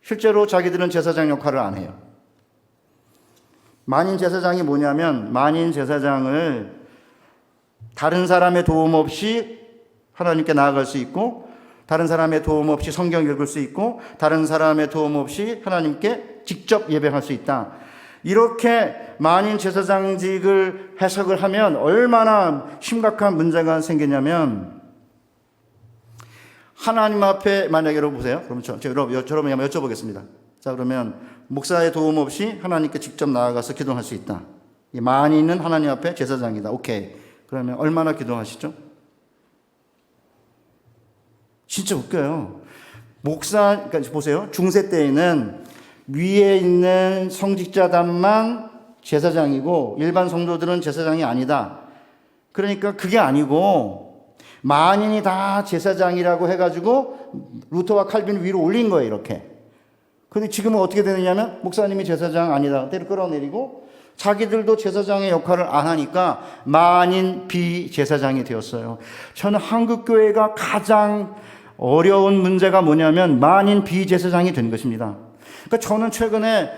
실제로 자기들은 제사장 역할을 안 해요. 만인 제사장이 뭐냐면 만인 제사장을 다른 사람의 도움 없이 하나님께 나아갈 수 있고 다른 사람의 도움 없이 성경 읽을 수 있고 다른 사람의 도움 없이 하나님께 직접 예배할 수 있다. 이렇게 만인 제사장직을 해석을 하면 얼마나 심각한 문제가 생기냐면 하나님 앞에 만약에 여러분 보세요. 그럼 여러분 한번 여쭤보겠습니다. 자, 그러면 목사의 도움 없이 하나님께 직접 나아가서 기도할 수 있다. 이 만인은 하나님 앞에 제사장이다. 오케이. 그러면 얼마나 기도하시죠? 진짜 웃겨요. 그러니까 보세요. 중세 때에는 위에 있는 성직자단만 제사장이고 일반 성도들은 제사장이 아니다. 그러니까 그게 아니고 만인이 다 제사장이라고 해가지고 루터와 칼빈 위로 올린 거예요. 이렇게. 근데 지금은 어떻게 되느냐면 목사님이 제사장 아니다. 때를 끌어내리고 자기들도 제사장의 역할을 안 하니까 만인 비제사장이 되었어요. 저는 한국교회가 가장 어려운 문제가 뭐냐면 만인 비제사장이 된 것입니다. 그러니까 저는 최근에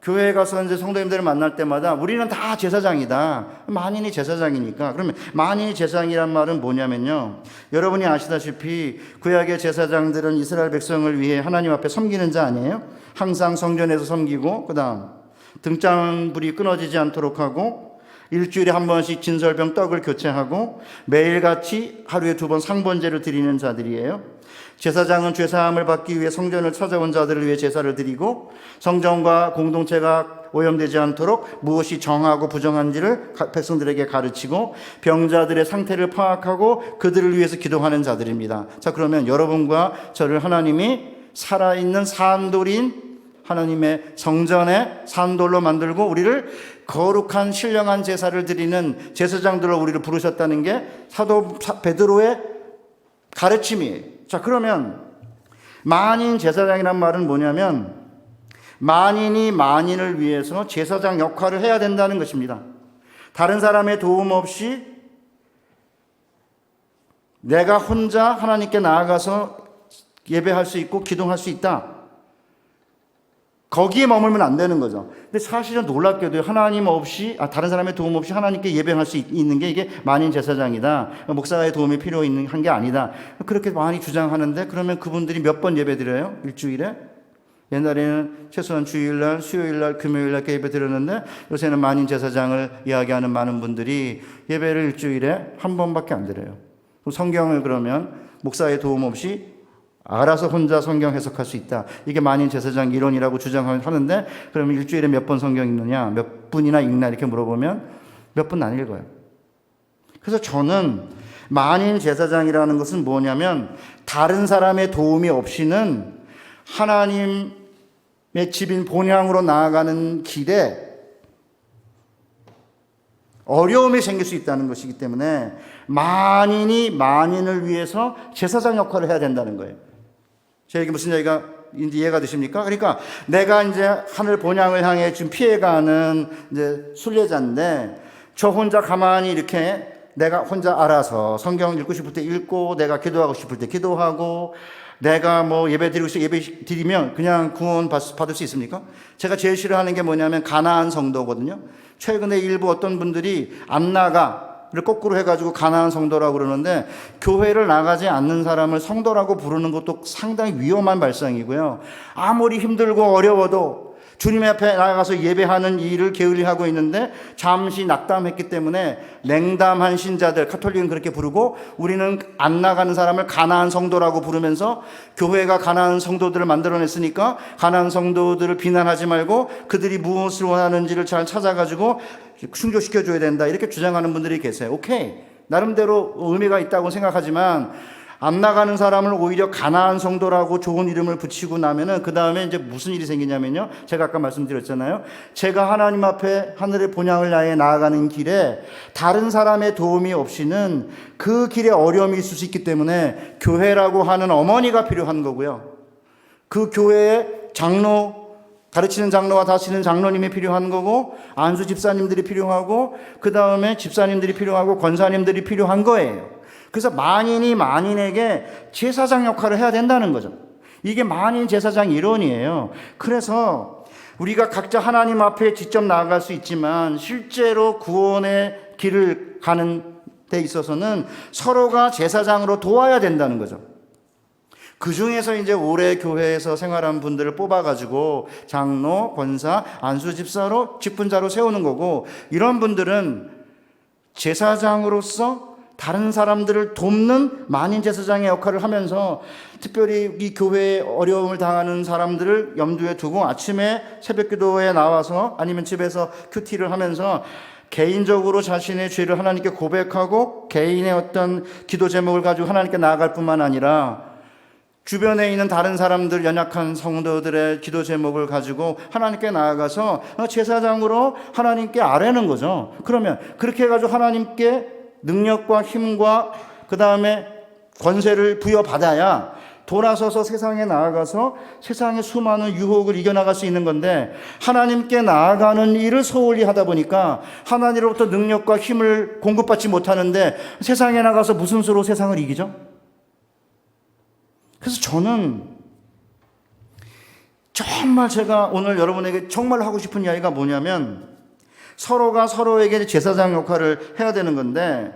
교회에 가서 이제 성도님들을 만날 때마다 우리는 다 제사장이다. 만인이 제사장이니까. 그러면 만인이 제사장이란 말은 뭐냐면요. 여러분이 아시다시피 구약의 제사장들은 이스라엘 백성을 위해 하나님 앞에 섬기는 자 아니에요? 항상 성전에서 섬기고, 그 다음 등잔불이 끊어지지 않도록 하고, 일주일에 한 번씩 진설병 떡을 교체하고, 매일같이 하루에 2번 상번제를 드리는 자들이에요. 제사장은 죄사함을 받기 위해 성전을 찾아온 자들을 위해 제사를 드리고, 성전과 공동체가 오염되지 않도록 무엇이 정하고 부정한지를 백성들에게 가르치고, 병자들의 상태를 파악하고 그들을 위해서 기도하는 자들입니다. 자, 그러면 여러분과 저를 하나님이 살아있는 산돌인 하나님의 성전에 산돌로 만들고 우리를 거룩한 신령한 제사를 드리는 제사장들로 우리를 부르셨다는 게 사도 베드로의 가르침이에요. 자, 그러면 만인 제사장이란 말은 뭐냐면 만인이 만인을 위해서 제사장 역할을 해야 된다는 것입니다. 다른 사람의 도움 없이 내가 혼자 하나님께 나아가서 예배할 수 있고 기도할 수 있다. 거기에 머물면 안 되는 거죠. 근데 사실은 놀랍게도 하나님 없이, 다른 사람의 도움 없이 하나님께 예배할 수 있는 게 이게 만인 제사장이다. 목사의 도움이 필요한 게 아니다. 그렇게 많이 주장하는데, 그러면 그분들이 몇 번 예배 드려요? 일주일에? 옛날에는 최소한 주일날, 수요일날, 금요일날 이렇게 예배 드렸는데, 요새는 만인 제사장을 이야기하는 많은 분들이 예배를 일주일에 한 번밖에 안 드려요. 성경을 그러면 목사의 도움 없이 알아서 혼자 성경 해석할 수 있다. 이게 만인 제사장 이론이라고 주장하는데, 그러면 일주일에 몇 번 성경 읽느냐, 몇 분이나 읽나 이렇게 물어보면 몇 분 안 읽어요. 그래서 저는 만인 제사장이라는 것은 뭐냐면 다른 사람의 도움이 없이는 하나님의 집인 본향으로 나아가는 길에 어려움이 생길 수 있다는 것이기 때문에 만인이 만인을 위해서 제사장 역할을 해야 된다는 거예요. 제 얘기 무슨 얘기가 이해가 되십니까? 그러니까 내가 이제 하늘 본향을 향해 지금 피해가는 이제 순례자인데, 저 혼자 가만히 이렇게 내가 혼자 알아서 성경 읽고 싶을 때 읽고, 내가 기도하고 싶을 때 기도하고, 내가 뭐 예배 드리고 싶을 때 예배 드리면 그냥 구원 받을 수 있습니까? 제가 제일 싫어하는 게 뭐냐면 가나안 성도거든요. 최근에 일부 어떤 분들이 안 나가를 거꾸로 해가지고 가나안 성도라고 그러는데, 교회를 나가지 않는 사람을 성도라고 부르는 것도 상당히 위험한 발상이고요. 아무리 힘들고 어려워도 주님 앞에 나가서 예배하는 일을 게을리하고 있는데 잠시 낙담했기 때문에 냉담한 신자들, 가톨릭은 그렇게 부르고, 우리는 안 나가는 사람을 가나안 성도라고 부르면서 교회가 가나안 성도들을 만들어냈으니까 가나안 성도들을 비난하지 말고 그들이 무엇을 원하는지를 잘 찾아가지고 충족시켜줘야 된다, 이렇게 주장하는 분들이 계세요. 오케이, 나름대로 의미가 있다고 생각하지만, 안 나가는 사람을 오히려 가나안 성도라고 좋은 이름을 붙이고 나면은 그 다음에 이제 무슨 일이 생기냐면요, 제가 아까 말씀드렸잖아요. 제가 하나님 앞에 하늘의 본향을 향해 나아가는 길에 다른 사람의 도움이 없이는 그 길에 어려움이 있을 수 있기 때문에 교회라고 하는 어머니가 필요한 거고요. 그 교회에 장로, 가르치는 장로와 다스리는 장로님이 필요한 거고, 안수 집사님들이 필요하고, 그 다음에 집사님들이 필요하고, 권사님들이 필요한 거예요. 그래서 만인이 만인에게 제사장 역할을 해야 된다는 거죠. 이게 만인 제사장 이론이에요. 그래서 우리가 각자 하나님 앞에 직접 나아갈 수 있지만 실제로 구원의 길을 가는 데 있어서는 서로가 제사장으로 도와야 된다는 거죠. 그 중에서 이제 오래 교회에서 생활한 분들을 뽑아가지고 장로, 권사, 안수 집사로, 직분자로 세우는 거고, 이런 분들은 제사장으로서 다른 사람들을 돕는 만인 제사장의 역할을 하면서, 특별히 이 교회에 어려움을 당하는 사람들을 염두에 두고 아침에 새벽 기도에 나와서 아니면 집에서 큐티를 하면서 개인적으로 자신의 죄를 하나님께 고백하고 개인의 어떤 기도 제목을 가지고 하나님께 나아갈 뿐만 아니라 주변에 있는 다른 사람들, 연약한 성도들의 기도 제목을 가지고 하나님께 나아가서 제사장으로 하나님께 아뢰는 거죠. 그러면 그렇게 해가지고 하나님께 능력과 힘과 그 다음에 권세를 부여받아야 돌아서서 세상에 나아가서 세상의 수많은 유혹을 이겨나갈 수 있는 건데, 하나님께 나아가는 일을 소홀히 하다 보니까 하나님으로부터 능력과 힘을 공급받지 못하는데 세상에 나가서 무슨 수로 세상을 이기죠? 그래서 저는 정말 제가 오늘 여러분에게 정말 하고 싶은 이야기가 뭐냐면 서로가 서로에게 제사장 역할을 해야 되는 건데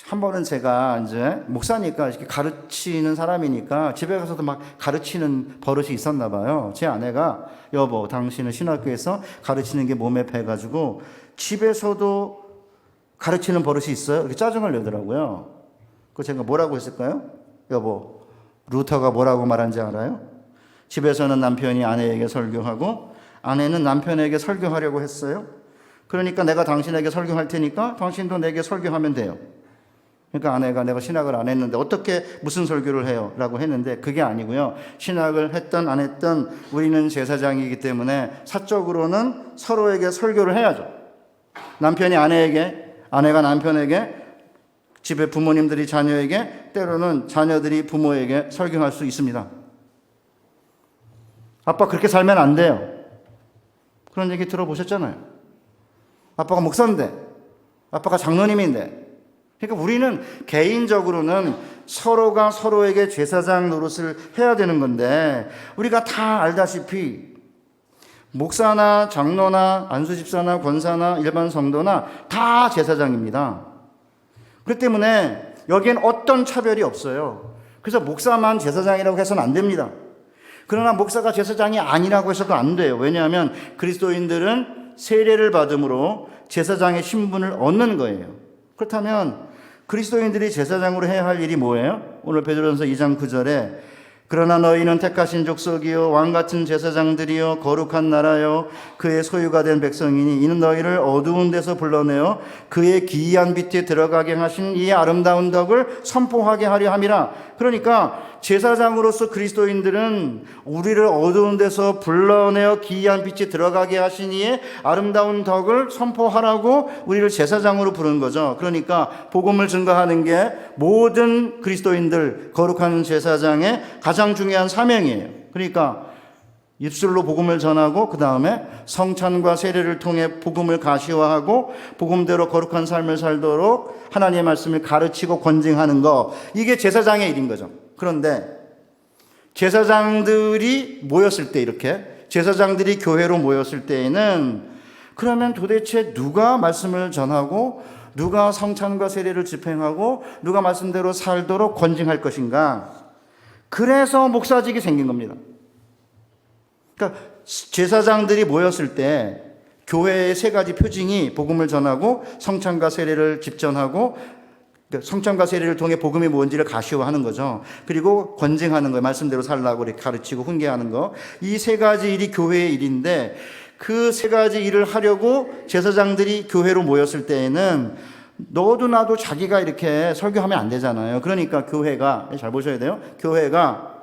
한 번은 제가 이제 목사니까 이렇게 가르치는 사람이니까 집에 가서도 막 가르치는 버릇이 있었나 봐요. 제 아내가 여보 당신은 신학교에서 가르치는 게 몸에 배가지고 집에서도 가르치는 버릇이 있어요? 이렇게 짜증을 내더라고요. 그 제가 뭐라고 했을까요? 여보 루터가 뭐라고 말한지 알아요? 집에서는 남편이 아내에게 설교하고 아내는 남편에게 설교하려고 했어요. 그러니까 내가 당신에게 설교할 테니까 당신도 내게 설교하면 돼요. 그러니까 아내가 내가 신학을 안 했는데 어떻게 무슨 설교를 해요? 라고 했는데 그게 아니고요. 신학을 했든 안 했든 우리는 제사장이기 때문에 사적으로는 서로에게 설교를 해야죠. 남편이 아내에게, 아내가 남편에게, 집에 부모님들이 자녀에게, 때로는 자녀들이 부모에게 설교할 수 있습니다. 아빠 그렇게 살면 안 돼요. 그런 얘기 들어보셨잖아요. 아빠가 목사인데, 아빠가 장로님인데. 그러니까 우리는 개인적으로는 서로가 서로에게 제사장 노릇을 해야 되는 건데 우리가 다 알다시피 목사나 장로나 안수집사나 권사나 일반 성도나 다 제사장입니다. 그렇기 때문에 여기엔 어떤 차별이 없어요. 그래서 목사만 제사장이라고 해서는 안 됩니다. 그러나 목사가 제사장이 아니라고 해서도 안 돼요. 왜냐하면 그리스도인들은 세례를 받음으로 제사장의 신분을 얻는 거예요. 그렇다면 그리스도인들이 제사장으로 해야 할 일이 뭐예요? 오늘 베드로전서 2장 9절에 그러나 너희는 택하신 족속이요 왕같은 제사장들이요 거룩한 나라요 그의 소유가 된 백성이니 이는 너희를 어두운 데서 불러내어 그의 기이한 빛에 들어가게 하신 이 아름다운 덕을 선포하게 하려 함이라. 그러니까 제사장으로서 그리스도인들은 우리를 어두운 데서 불러내어 기이한 빛에 들어가게 하신 이의 아름다운 덕을 선포하라고 우리를 제사장으로 부른 거죠. 그러니까 복음을 증거하는 게 모든 그리스도인들 거룩한 제사장의 가장 중요한 사명이에요. 그러니까 입술로 복음을 전하고 그 다음에 성찬과 세례를 통해 복음을 가시화하고 복음대로 거룩한 삶을 살도록 하나님의 말씀을 가르치고 권징하는 거, 이게 제사장의 일인 거죠. 그런데 제사장들이 모였을 때, 이렇게 제사장들이 교회로 모였을 때에는 그러면 도대체 누가 말씀을 전하고 누가 성찬과 세례를 집행하고 누가 말씀대로 살도록 권징할 것인가? 그래서 목사직이 생긴 겁니다. 그러니까 제사장들이 모였을 때 교회의 세 가지 표징이 복음을 전하고 성찬과 세례를 집전하고 성찬과 세례를 통해 복음이 뭔지를 가시화하는 거죠. 그리고 권징하는 거예요. 말씀대로 살라고 이렇게 가르치고 훈계하는 거. 이 세 가지 일이 교회의 일인데 그 세 가지 일을 하려고 제사장들이 교회로 모였을 때에는 너도 나도 자기가 이렇게 설교하면 안 되잖아요. 그러니까 교회가, 잘 보셔야 돼요. 교회가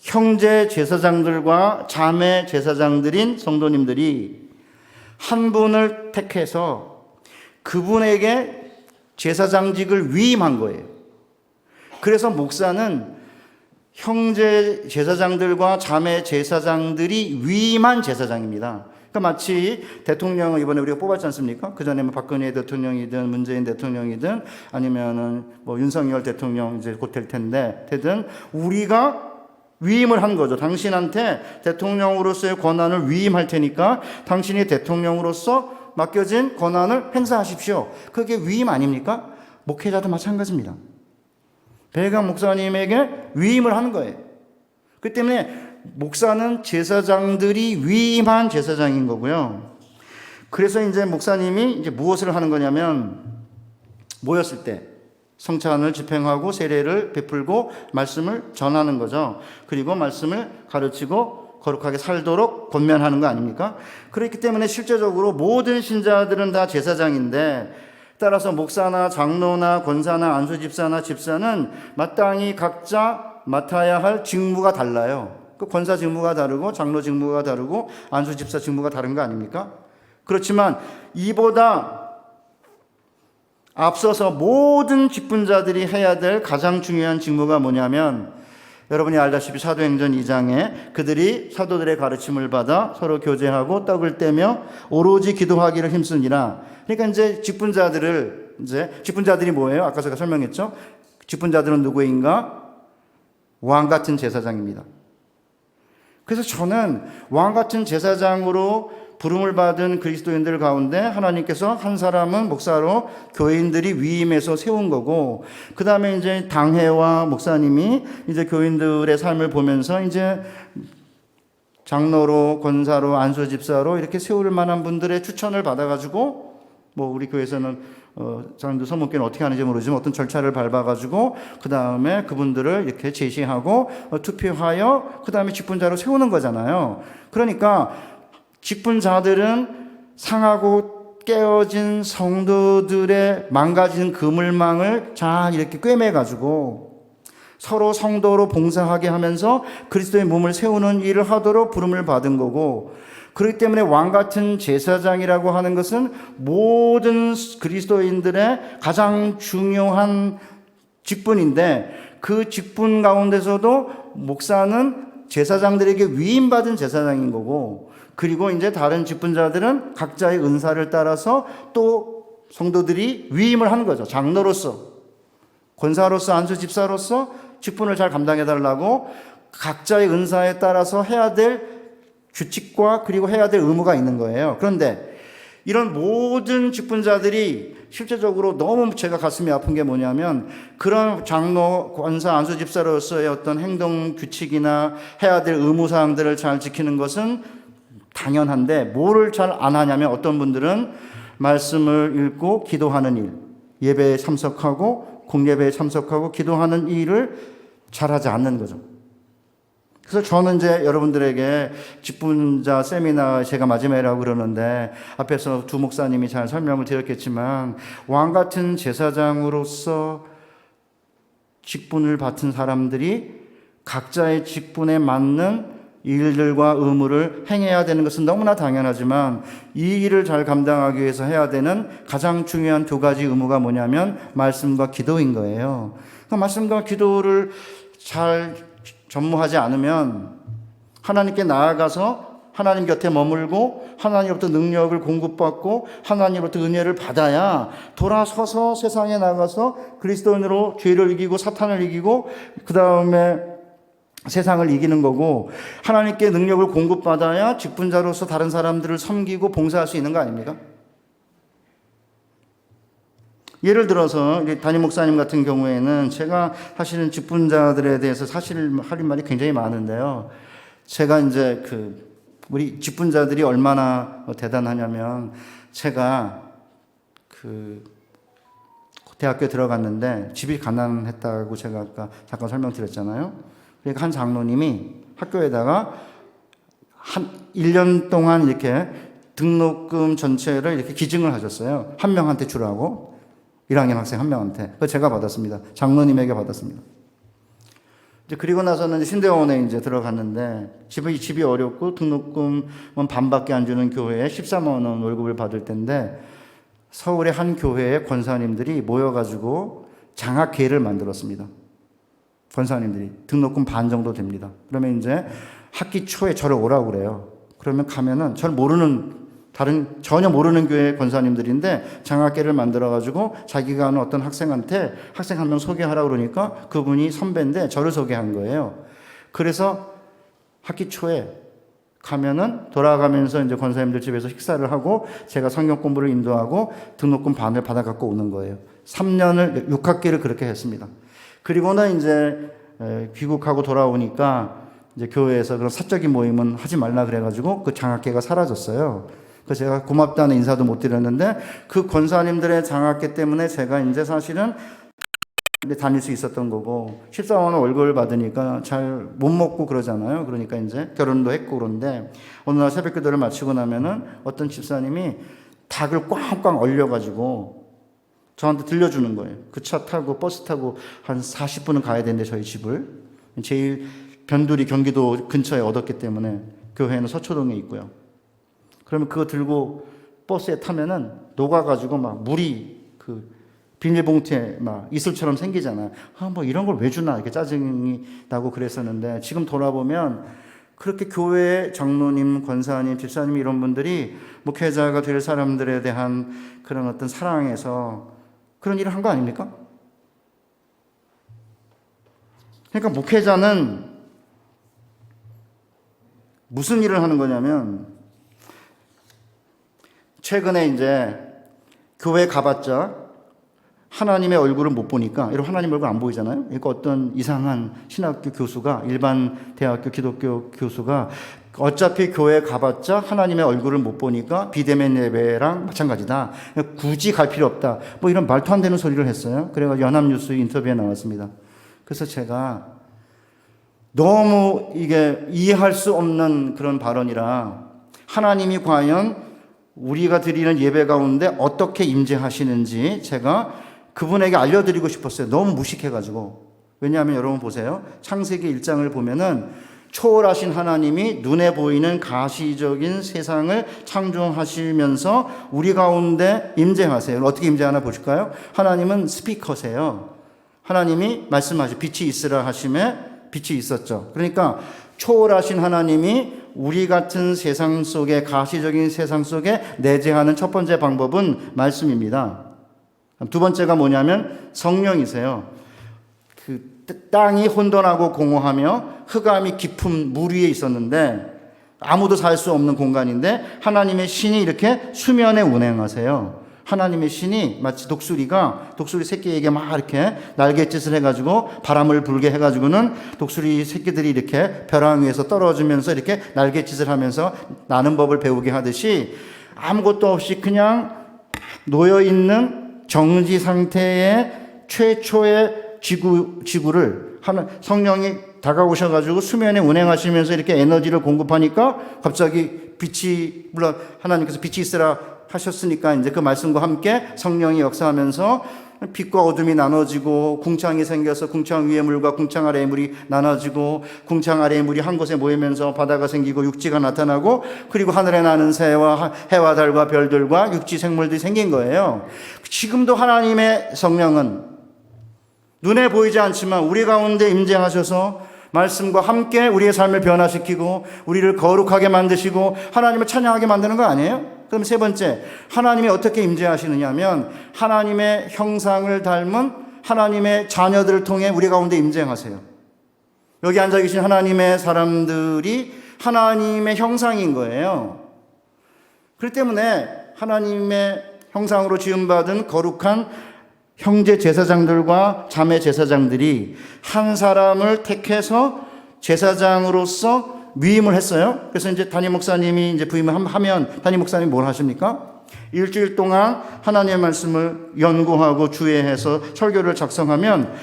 형제 제사장들과 자매 제사장들인 성도님들이 한 분을 택해서 그분에게 제사장직을 위임한 거예요. 그래서 목사는 형제 제사장들과 자매 제사장들이 위임한 제사장입니다. 그러니까 마치 대통령을 이번에 우리가 뽑았지 않습니까? 그 전에 박근혜 대통령이든 문재인 대통령이든 아니면은 뭐 윤석열 대통령 이제 곧 될 텐데, 되든 우리가 위임을 한 거죠. 당신한테 대통령으로서의 권한을 위임할 테니까 당신이 대통령으로서 맡겨진 권한을 행사하십시오. 그게 위임 아닙니까? 목회자도 마찬가지입니다. 배강 목사님에게 위임을 하는 거예요. 그렇기 때문에 목사는 제사장들이 위임한 제사장인 거고요. 그래서 이제 목사님이 이제 무엇을 하는 거냐면 모였을 때 성찬을 집행하고 세례를 베풀고 말씀을 전하는 거죠. 그리고 말씀을 가르치고 거룩하게 살도록 권면하는 거 아닙니까? 그렇기 때문에 실제적으로 모든 신자들은 다 제사장인데, 따라서 목사나 장로나 권사나 안수집사나 집사는 마땅히 각자 맡아야 할 직무가 달라요. 그 권사 직무가 다르고 장로 직무가 다르고 안수집사 직무가 다른 거 아닙니까? 그렇지만 이보다 앞서서 모든 직분자들이 해야 될 가장 중요한 직무가 뭐냐면, 여러분이 알다시피 사도행전 2장에 그들이 사도들의 가르침을 받아 서로 교제하고 떡을 떼며 오로지 기도하기를 힘쓰니라. 그러니까 이제 직분자들이 뭐예요? 아까 제가 설명했죠? 직분자들은 누구인가? 왕 같은 제사장입니다. 그래서 저는 왕 같은 제사장으로 부름을 받은 그리스도인들 가운데 하나님께서 한 사람은 목사로 교인들이 위임해서 세운 거고, 그 다음에 이제 당회와 목사님이 이제 교인들의 삶을 보면서 이제 장로로, 권사로, 안수집사로 이렇게 세울 만한 분들의 추천을 받아가지고, 뭐 우리 교회에서는 사람들 서문교는 어떻게 하는지 모르지만 어떤 절차를 밟아가지고 그 다음에 그분들을 이렇게 제시하고 투표하여 그 다음에 직분자로 세우는 거잖아요. 그러니까 직분자들은 상하고 깨어진 성도들의 망가진 그물망을 잘 이렇게 꿰매가지고 서로 성도로 봉사하게 하면서 그리스도의 몸을 세우는 일을 하도록 부름을 받은 거고, 그렇기 때문에 왕 같은 제사장이라고 하는 것은 모든 그리스도인들의 가장 중요한 직분인데, 그 직분 가운데서도 목사는 제사장들에게 위임받은 제사장인 거고, 그리고 이제 다른 직분자들은 각자의 은사를 따라서 또 성도들이 위임을 하는 거죠. 장로로서, 권사로서, 안수집사로서 직분을 잘 감당해 달라고 각자의 은사에 따라서 해야 될 규칙과 그리고 해야 될 의무가 있는 거예요. 그런데 이런 모든 직분자들이 실제적으로 너무 제가 가슴이 아픈 게 뭐냐면, 그런 장로, 권사, 안수집사로서의 어떤 행동 규칙이나 해야 될 의무사항들을 잘 지키는 것은 당연한데, 뭐를 잘 안 하냐면, 어떤 분들은 말씀을 읽고 기도하는 일, 예배에 참석하고 공예배에 참석하고 기도하는 일을 잘하지 않는 거죠. 그래서 저는 이제 여러분들에게 직분자 세미나 제가 마지막이라고 그러는데, 앞에서 두 목사님이 잘 설명을 드렸겠지만, 왕 같은 제사장으로서 직분을 맡은 사람들이 각자의 직분에 맞는 일들과 의무를 행해야 되는 것은 너무나 당연하지만, 이 일을 잘 감당하기 위해서 해야 되는 가장 중요한 두 가지 의무가 뭐냐면 말씀과 기도인 거예요. 그러니까 말씀과 기도를 잘 전무하지 않으면 하나님께 나아가서 하나님 곁에 머물고 하나님으로부터 능력을 공급받고 하나님으로부터 은혜를 받아야 돌아서서 세상에 나가서 그리스도인으로 죄를 이기고 사탄을 이기고 그 다음에 세상을 이기는 거고, 하나님께 능력을 공급받아야 직분자로서 다른 사람들을 섬기고 봉사할 수 있는 거 아닙니까? 예를 들어서 담임 목사님 같은 경우에는 제가 사실은 직분자들에 대해서 사실 할 말이 굉장히 많은데요. 제가 이제 우리 직분자들이 얼마나 대단하냐면, 제가 대학교에 들어갔는데 집이 가난했다고 제가 아까 잠깐 설명드렸잖아요. 그러니까 한 장로님이 학교에다가 한 1년 동안 이렇게 등록금 전체를 이렇게 기증을 하셨어요. 한 명한테 주라고. 1학년 학생 한 명한테. 그거 제가 받았습니다. 장로님에게 받았습니다. 이제 그리고 나서는 신대원에 이제 들어갔는데, 집이 어렵고 등록금은 반밖에 안 주는 교회에 14만 원 월급을 받을 텐데, 서울의 한 교회의 권사님들이 모여가지고 장학회를 만들었습니다. 권사님들이 등록금 반 정도 됩니다. 그러면 이제 학기 초에 저를 오라고 그래요. 그러면 가면은 전혀 모르는 교회 권사님들인데 장학회를 만들어가지고 자기가 아는 어떤 학생한테 학생 한 명 소개하라고 그러니까 그분이 선배인데 저를 소개한 거예요. 그래서 학기 초에 가면은 돌아가면서 이제 권사님들 집에서 식사를 하고 제가 성경 공부를 인도하고 등록금 반을 받아갖고 오는 거예요. 3년을 6학기를 그렇게 했습니다. 그리고는 이제 귀국하고 돌아오니까 이제 교회에서 그런 사적인 모임은 하지 말라 그래가지고 그 장학회가 사라졌어요. 그래서 제가 고맙다는 인사도 못 드렸는데, 그 권사님들의 장학회 때문에 제가 이제 사실은 다닐 수 있었던 거고, 14만 원 월급을 받으니까 잘 못 먹고 그러잖아요. 그러니까 이제 결혼도 했고. 그런데 어느 날 새벽 기도를 마치고 나면은 어떤 집사님이 닭을 꽝꽝 얼려가지고 저한테 들려주는 거예요. 그 차 타고 버스 타고 한 40분은 가야 되는데, 저희 집을 제일 변두리 경기도 근처에 얻었기 때문에, 교회는 서초동에 있고요. 그러면 그거 들고 버스에 타면은 녹아가지고 막 물이 비닐봉투에 막 이슬처럼 생기잖아요. 뭐 이런 걸 왜 주나 이렇게 짜증이 나고 그랬었는데, 지금 돌아보면 그렇게 교회 장로님, 권사님, 집사님 이런 분들이 목회자가 될 사람들에 대한 그런 어떤 사랑에서 그런 일을 한 거 아닙니까? 그러니까 목회자는 무슨 일을 하는 거냐면, 최근에 이제 교회 가봤자 하나님의 얼굴을 못 보니까, 이런 하나님 얼굴 안 보이잖아요. 그러니까 어떤 이상한 신학교 교수가, 일반 대학교 기독교 교수가 어차피 교회 가봤자 하나님의 얼굴을 못 보니까 비대면 예배랑 마찬가지다. 굳이 갈 필요 없다. 뭐 이런 말도 안 되는 소리를 했어요. 그래가지고 연합뉴스 인터뷰에 나왔습니다. 그래서 제가 너무 이게 이해할 수 없는 그런 발언이라, 하나님이 과연 우리가 드리는 예배 가운데 어떻게 임재하시는지 제가 그분에게 알려드리고 싶었어요. 너무 무식해가지고. 왜냐하면 여러분 보세요. 창세기 1장을 보면은 초월하신 하나님이 눈에 보이는 가시적인 세상을 창조하시면서 우리 가운데 임재하세요. 어떻게 임재하나 보실까요? 하나님은 스피커세요. 하나님이 말씀하시고 빛이 있으라 하심에 빛이 있었죠. 그러니까 초월하신 하나님이 우리 같은 세상 속에, 가시적인 세상 속에 내재하는 첫 번째 방법은 말씀입니다. 두 번째가 뭐냐면 성령이세요. 그 땅이 혼돈하고 공허하며 흑암이 깊은 물 위에 있었는데, 아무도 살 수 없는 공간인데 하나님의 신이 이렇게 수면에 운행하세요. 하나님의 신이 마치 독수리 새끼에게 막 이렇게 날갯짓을 해가지고 바람을 불게 해가지고는 독수리 새끼들이 이렇게 벼랑 위에서 떨어지면서 이렇게 날갯짓을 하면서 나는 법을 배우게 하듯이, 아무것도 없이 그냥 놓여있는 정지 상태의 최초의 지구를 성령이 다가오셔가지고 수면에 운행하시면서 이렇게 에너지를 공급하니까 갑자기 빛이, 물론 하나님께서 빛이 있으라 하셨으니까 이제 그 말씀과 함께 성령이 역사하면서 빛과 어둠이 나눠지고 궁창이 생겨서 궁창 위의 물과 궁창 아래의 물이 나눠지고 궁창 아래의 물이 한 곳에 모이면서 바다가 생기고 육지가 나타나고, 그리고 하늘에 나는 새와 해와 달과 별들과 육지 생물들이 생긴 거예요. 지금도 하나님의 성령은 눈에 보이지 않지만 우리 가운데 임재하셔서 말씀과 함께 우리의 삶을 변화시키고 우리를 거룩하게 만드시고 하나님을 찬양하게 만드는 거 아니에요? 그럼 세 번째, 하나님이 어떻게 임재하시느냐 하면 하나님의 형상을 닮은 하나님의 자녀들을 통해 우리 가운데 임재하세요. 여기 앉아 계신 하나님의 사람들이 하나님의 형상인 거예요. 그렇기 때문에 하나님의 형상으로 지음받은 거룩한 형제 제사장들과 자매 제사장들이 한 사람을 택해서 제사장으로서 위임을 했어요. 그래서 이제 담임 목사님이 이제 부임을 하면 담임 목사님이 뭘 하십니까? 일주일 동안 하나님의 말씀을 연구하고 주의해서 설교를 작성하면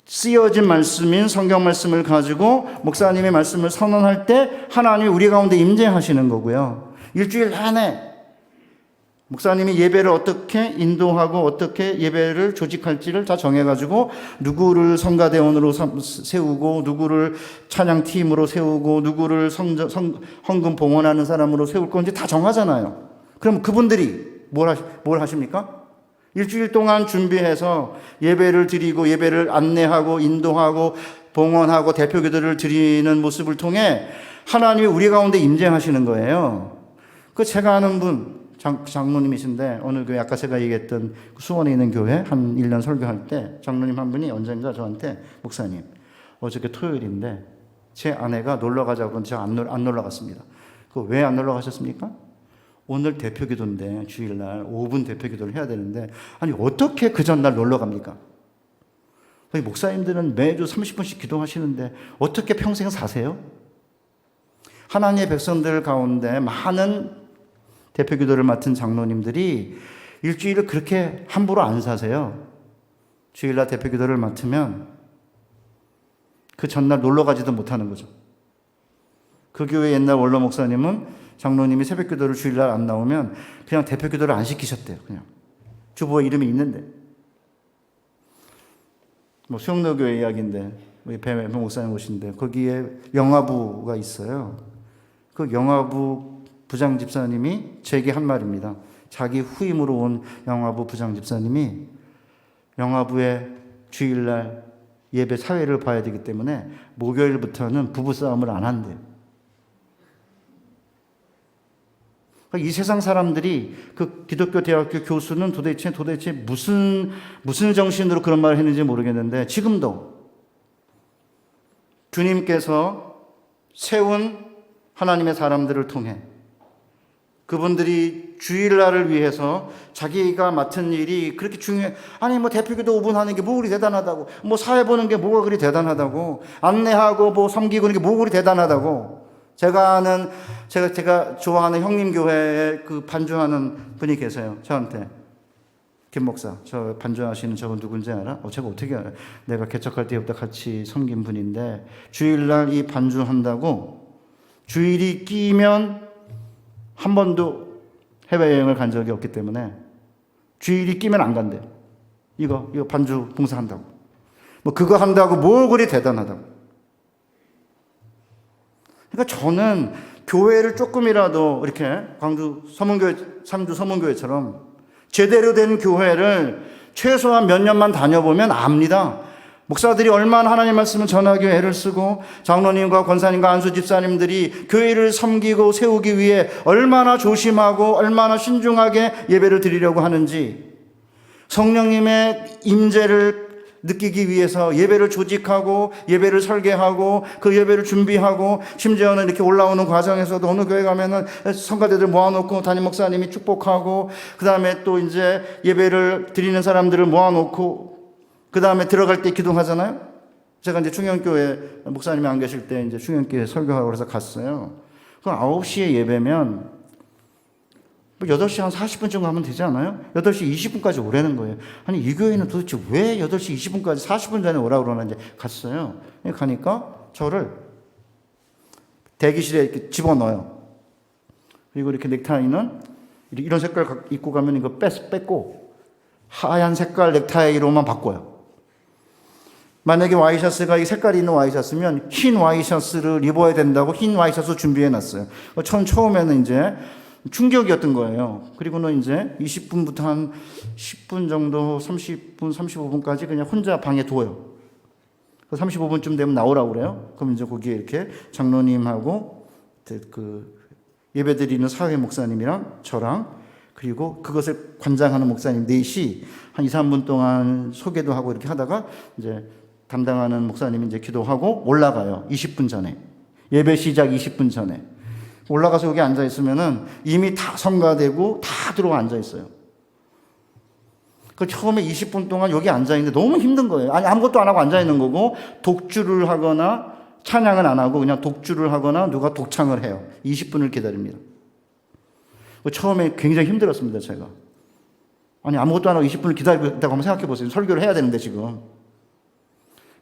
쓰여진 말씀인 성경 말씀을 가지고 목사님의 말씀을 선언할 때 하나님이 우리 가운데 임재하시는 거고요. 일주일 내내 목사님이 예배를 어떻게 인도하고 어떻게 예배를 조직할지를 다 정해가지고 누구를 성가대원으로 세우고 누구를 찬양팀으로 세우고 누구를 헌금 봉헌하는 사람으로 세울 건지 다 정하잖아요. 그럼 그분들이 뭘 하십니까? 일주일 동안 준비해서 예배를 드리고 예배를 안내하고 인도하고 봉헌하고 대표기도를 드리는 모습을 통해 하나님이 우리 가운데 임재하시는 거예요. 그 제가 아는 분 장로님이신데, 어느 교회, 아까 제가 얘기했던 수원에 있는 교회 한 1년 설교할 때 장로님 한 분이 언젠가 저한테, 목사님 어저께 토요일인데 제 아내가 놀러 가자고 그러는데 제가 안 놀러 갔습니다. 그 왜 안 놀러 가셨습니까? 오늘 대표기도인데 주일날 5분 대표기도를 해야 되는데, 아니 어떻게 그 전날 놀러 갑니까? 목사님들은 매주 30분씩 기도하시는데 어떻게 평생 사세요? 하나님의 백성들 가운데 많은 대표기도를 맡은 장로님들이 일주일을 그렇게 함부로 안 사세요. 주일날 대표기도를 맡으면 그 전날 놀러 가지도 못하는 거죠. 그 교회 옛날 원로 목사님은 장로님이 새벽기도를 주일날 안 나오면 그냥 대표기도를 안 시키셨대요. 그냥 주보에 이름이 있는데. 뭐 수영로교회 이야기인데 배 목사님 오신데 거기에 영화부가 있어요. 그 영화부 부장 집사님이 제게 한 말입니다. 자기 후임으로 온 영화부 부장 집사님이 영화부의 주일날 예배 사회를 봐야 되기 때문에 목요일부터는 부부싸움을 안 한대요. 이 세상 사람들이, 그 기독교 대학교 교수는 도대체 무슨 정신으로 그런 말을 했는지 모르겠는데, 지금도 주님께서 세운 하나님의 사람들을 통해 그분들이 주일날을 위해서 자기가 맡은 일이 그렇게 중요해. 아니 뭐 대표기도 5분 하는 게 뭐 그리 대단하다고, 뭐 사회 보는 게 뭐가 그리 대단하다고, 안내하고 뭐 섬기고 그런 게 뭐 그리 대단하다고. 제가 좋아하는 형님 교회에 그 반주하는 분이 계세요. 저한테 김 목사, 저 반주하시는 저분 누군지 알아? 제가 어떻게 알아요? 내가 개척할 때부터 같이 섬긴 분인데 주일날 이 반주한다고 주일이 끼면 한 번도 해외여행을 간 적이 없기 때문에 주일이 끼면 안 간대요. 이거 반주 봉사한다고. 뭐 그거 한다고 뭘 그리 대단하다고. 그러니까 저는 교회를 조금이라도 이렇게 광주 서문교회, 상주 서문교회처럼 제대로 된 교회를 최소한 몇 년만 다녀보면 압니다. 목사들이 얼마나 하나님 말씀을 전하기 위해 애를 쓰고 장로님과 권사님과 안수 집사님들이 교회를 섬기고 세우기 위해 얼마나 조심하고 얼마나 신중하게 예배를 드리려고 하는지, 성령님의 임재를 느끼기 위해서 예배를 조직하고 예배를 설계하고 그 예배를 준비하고, 심지어는 이렇게 올라오는 과정에서도 어느 교회 가면은 성가대들 모아놓고 담임 목사님이 축복하고, 그 다음에 또 이제 예배를 드리는 사람들을 모아놓고 그 다음에 들어갈 때 기도하잖아요. 제가 이제 충영교회 목사님이 안 계실 때 이제 충영교회 설교하고 그래서 갔어요. 그럼 9시에 예배면 8시 한 40분쯤 가면 되지 않아요? 8시 20분까지 오라는 거예요. 아니, 이 교회는 도대체 왜 8시 20분까지 40분 전에 오라고 그러는지 갔어요. 가니까 저를 대기실에 이렇게 집어넣어요. 그리고 이렇게 넥타이는 이런 색깔 입고 가면 이거 뺏고 하얀 색깔 넥타이로만 바꿔요. 만약에 와이셔츠가 이 색깔이 있는 와이셔츠면 흰 와이셔츠를 입어야 된다고 흰 와이셔츠 준비해 놨어요. 처음에는 이제 충격이었던 거예요. 그리고는 이제 20분부터 한 10분 정도, 30분, 35분까지 그냥 혼자 방에 둬요. 35분쯤 되면 나오라고 그래요. 그럼 이제 거기에 이렇게 장로님하고 그 예배드리는 사회 목사님이랑 저랑, 그리고 그것을 관장하는 목사님 넷이 한 2, 3분 동안 소개도 하고 이렇게 하다가 이제 담당하는 목사님이 이제 기도하고 올라가요. 20분 전에. 예배 시작 20분 전에. 올라가서 여기 앉아 있으면은 이미 다 성가되고 다 들어와 앉아 있어요. 그 처음에 20분 동안 여기 앉아 있는데 너무 힘든 거예요. 아니, 아무것도 안 하고 앉아 있는 거고, 독주를 하거나 찬양은 안 하고 그냥 독주를 하거나 누가 독창을 해요. 20분을 기다립니다. 처음에 굉장히 힘들었습니다, 제가. 아니, 아무것도 안 하고 20분을 기다리고 있다고 한번 생각해 보세요. 설교를 해야 되는데 지금.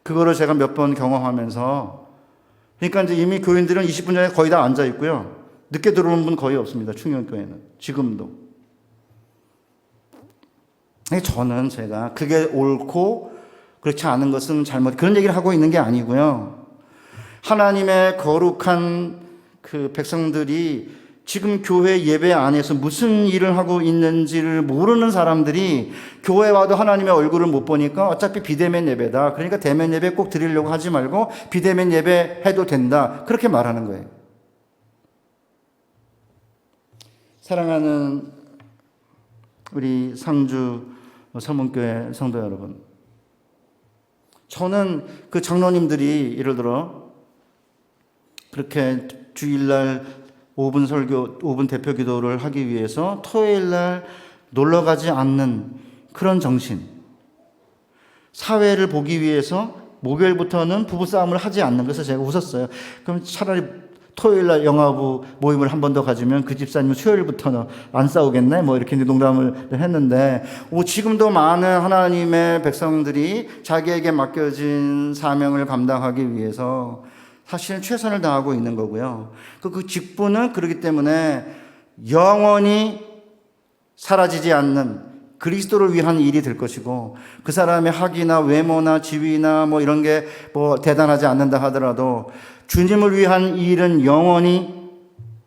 그거를 제가 몇 번 경험하면서, 그러니까 이제 이미 교인들은 20분 전에 거의 다 앉아 있고요. 늦게 들어오는 분 거의 없습니다, 충영교회는. 지금도. 저는 제가 그게 옳고 그렇지 않은 것은 잘못, 그런 얘기를 하고 있는 게 아니고요. 하나님의 거룩한 그 백성들이 지금 교회 예배 안에서 무슨 일을 하고 있는지를 모르는 사람들이 교회 와도 하나님의 얼굴을 못 보니까 어차피 비대면 예배다, 그러니까 대면 예배 꼭 드리려고 하지 말고 비대면 예배 해도 된다, 그렇게 말하는 거예요. 사랑하는 우리 상주 서문교회 성도 여러분, 저는 그 장로님들이 예를 들어 그렇게 주일날 5분 설교, 5분 대표 기도를 하기 위해서 토요일날 놀러 가지 않는 그런 정신, 사회를 보기 위해서 목요일부터는 부부싸움을 하지 않는 것을 제가 웃었어요. 그럼 차라리 토요일날 영화부 모임을 한 번 더 가지면 그 집사님은 수요일부터는 안 싸우겠네? 뭐 이렇게 농담을 했는데, 지금도 많은 하나님의 백성들이 자기에게 맡겨진 사명을 감당하기 위해서 사실은 최선을 다하고 있는 거고요. 그 직분은 그렇기 때문에 영원히 사라지지 않는 그리스도를 위한 일이 될 것이고, 그 사람의 학위나 외모나 지위나 뭐 이런 게 뭐 대단하지 않는다 하더라도 주님을 위한 일은 영원히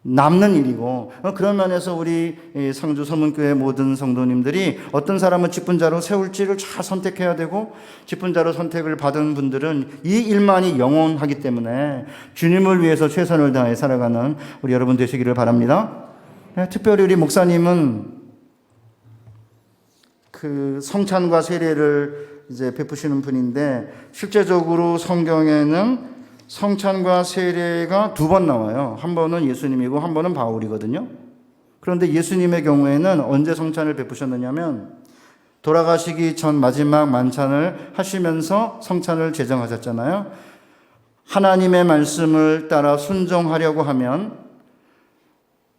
남는 일이고, 그런 면에서 우리 상주 서문교회 모든 성도님들이 어떤 사람은 직분자로 세울지를 잘 선택해야 되고, 직분자로 선택을 받은 분들은 이 일만이 영원하기 때문에 주님을 위해서 최선을 다해 살아가는 우리 여러분 되시기를 바랍니다. 특별히 우리 목사님은 그 성찬과 세례를 이제 베푸시는 분인데, 실제적으로 성경에는 성찬과 세례가 두 번 나와요. 한 번은 예수님이고 한 번은 바울이거든요. 그런데 예수님의 경우에는 언제 성찬을 베푸셨느냐면 돌아가시기 전 마지막 만찬을 하시면서 성찬을 제정하셨잖아요. 하나님의 말씀을 따라 순종하려고 하면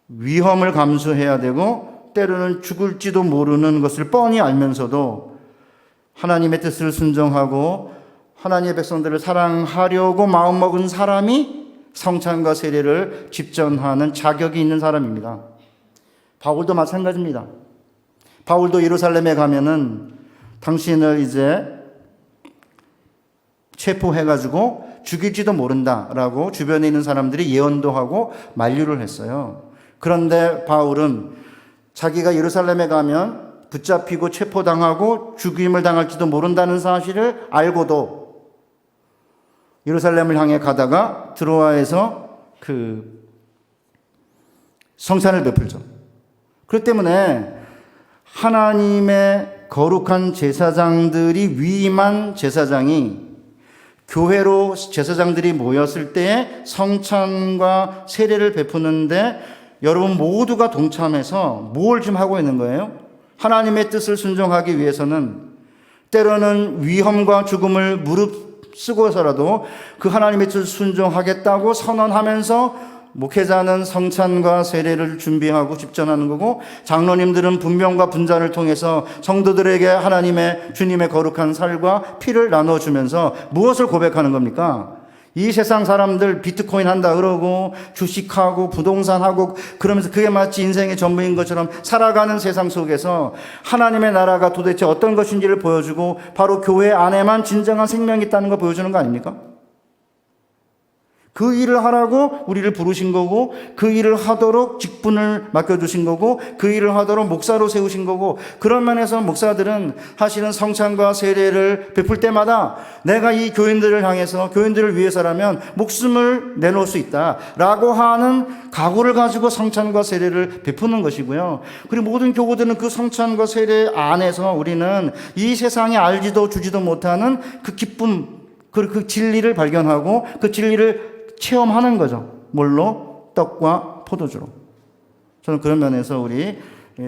위험을 감수해야 되고 때로는 죽을지도 모르는 것을 뻔히 알면서도 하나님의 뜻을 순종하고 하나님의 백성들을 사랑하려고 마음먹은 사람이 성찬과 세례를 집전하는 자격이 있는 사람입니다. 바울도 마찬가지입니다. 바울도 예루살렘에 가면은 당신을 이제 체포해가지고 죽일지도 모른다라고 주변에 있는 사람들이 예언도 하고 만류를 했어요. 그런데 바울은 자기가 예루살렘에 가면 붙잡히고 체포당하고 죽임을 당할지도 모른다는 사실을 알고도 예루살렘을 향해 가다가 드로아에서 그 성찬을 베풀죠. 그렇기 때문에 하나님의 거룩한 제사장들이 위임한 제사장이 교회로 제사장들이 모였을 때에 성찬과 세례를 베푸는데 여러분 모두가 동참해서 뭘 지금 하고 있는 거예요? 하나님의 뜻을 순종하기 위해서는 때로는 위험과 죽음을 무릅쓰고서라도 그 하나님의 뜻을 순종하겠다고 선언하면서 목회자는 성찬과 세례를 준비하고 집전하는 거고 장로님들은 분명과 분잔을 통해서 성도들에게 하나님의 주님의 거룩한 살과 피를 나눠주면서 무엇을 고백하는 겁니까? 이 세상 사람들 비트코인 한다 그러고 주식하고 부동산하고 그러면서 그게 마치 인생의 전부인 것처럼 살아가는 세상 속에서 하나님의 나라가 도대체 어떤 것인지를 보여주고 바로 교회 안에만 진정한 생명이 있다는 걸 보여주는 거 아닙니까? 그 일을 하라고 우리를 부르신 거고 그 일을 하도록 직분을 맡겨주신 거고 그 일을 하도록 목사로 세우신 거고 그런 면에서 목사들은 사실은 성찬과 세례를 베풀 때마다 내가 이 교인들을 향해서 교인들을 위해서라면 목숨을 내놓을 수 있다라고 하는 각오를 가지고 성찬과 세례를 베푸는 것이고요. 그리고 모든 교우들은 그 성찬과 세례 안에서 우리는 이 세상에 알지도 주지도 못하는 그 기쁨 그 진리를 발견하고 그 진리를 체험하는 거죠. 뭘로? 떡과 포도주로. 저는 그런 면에서 우리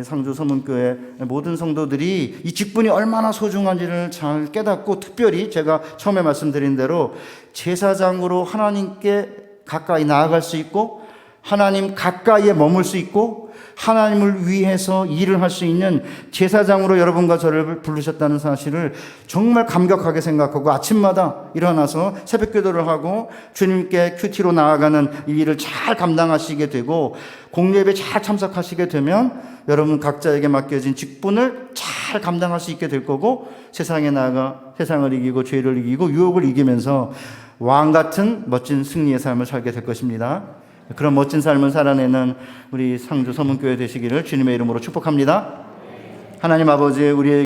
상주 서문교회 모든 성도들이 이 직분이 얼마나 소중한지를 잘 깨닫고 특별히 제가 처음에 말씀드린 대로 제사장으로 하나님께 가까이 나아갈 수 있고 하나님 가까이에 머물 수 있고 하나님을 위해서 일을 할 수 있는 제사장으로 여러분과 저를 부르셨다는 사실을 정말 감격하게 생각하고 아침마다 일어나서 새벽 기도를 하고 주님께 큐티로 나아가는 이 일을 잘 감당하시게 되고 공예배에 잘 참석하시게 되면 여러분 각자에게 맡겨진 직분을 잘 감당할 수 있게 될 거고 세상에 나아가 세상을 이기고 죄를 이기고 유혹을 이기면서 왕 같은 멋진 승리의 삶을 살게 될 것입니다. 그런 멋진 삶을 살아내는 우리 상주 서문교회 되시기를 주님의 이름으로 축복합니다. 하나님 아버지, 우리의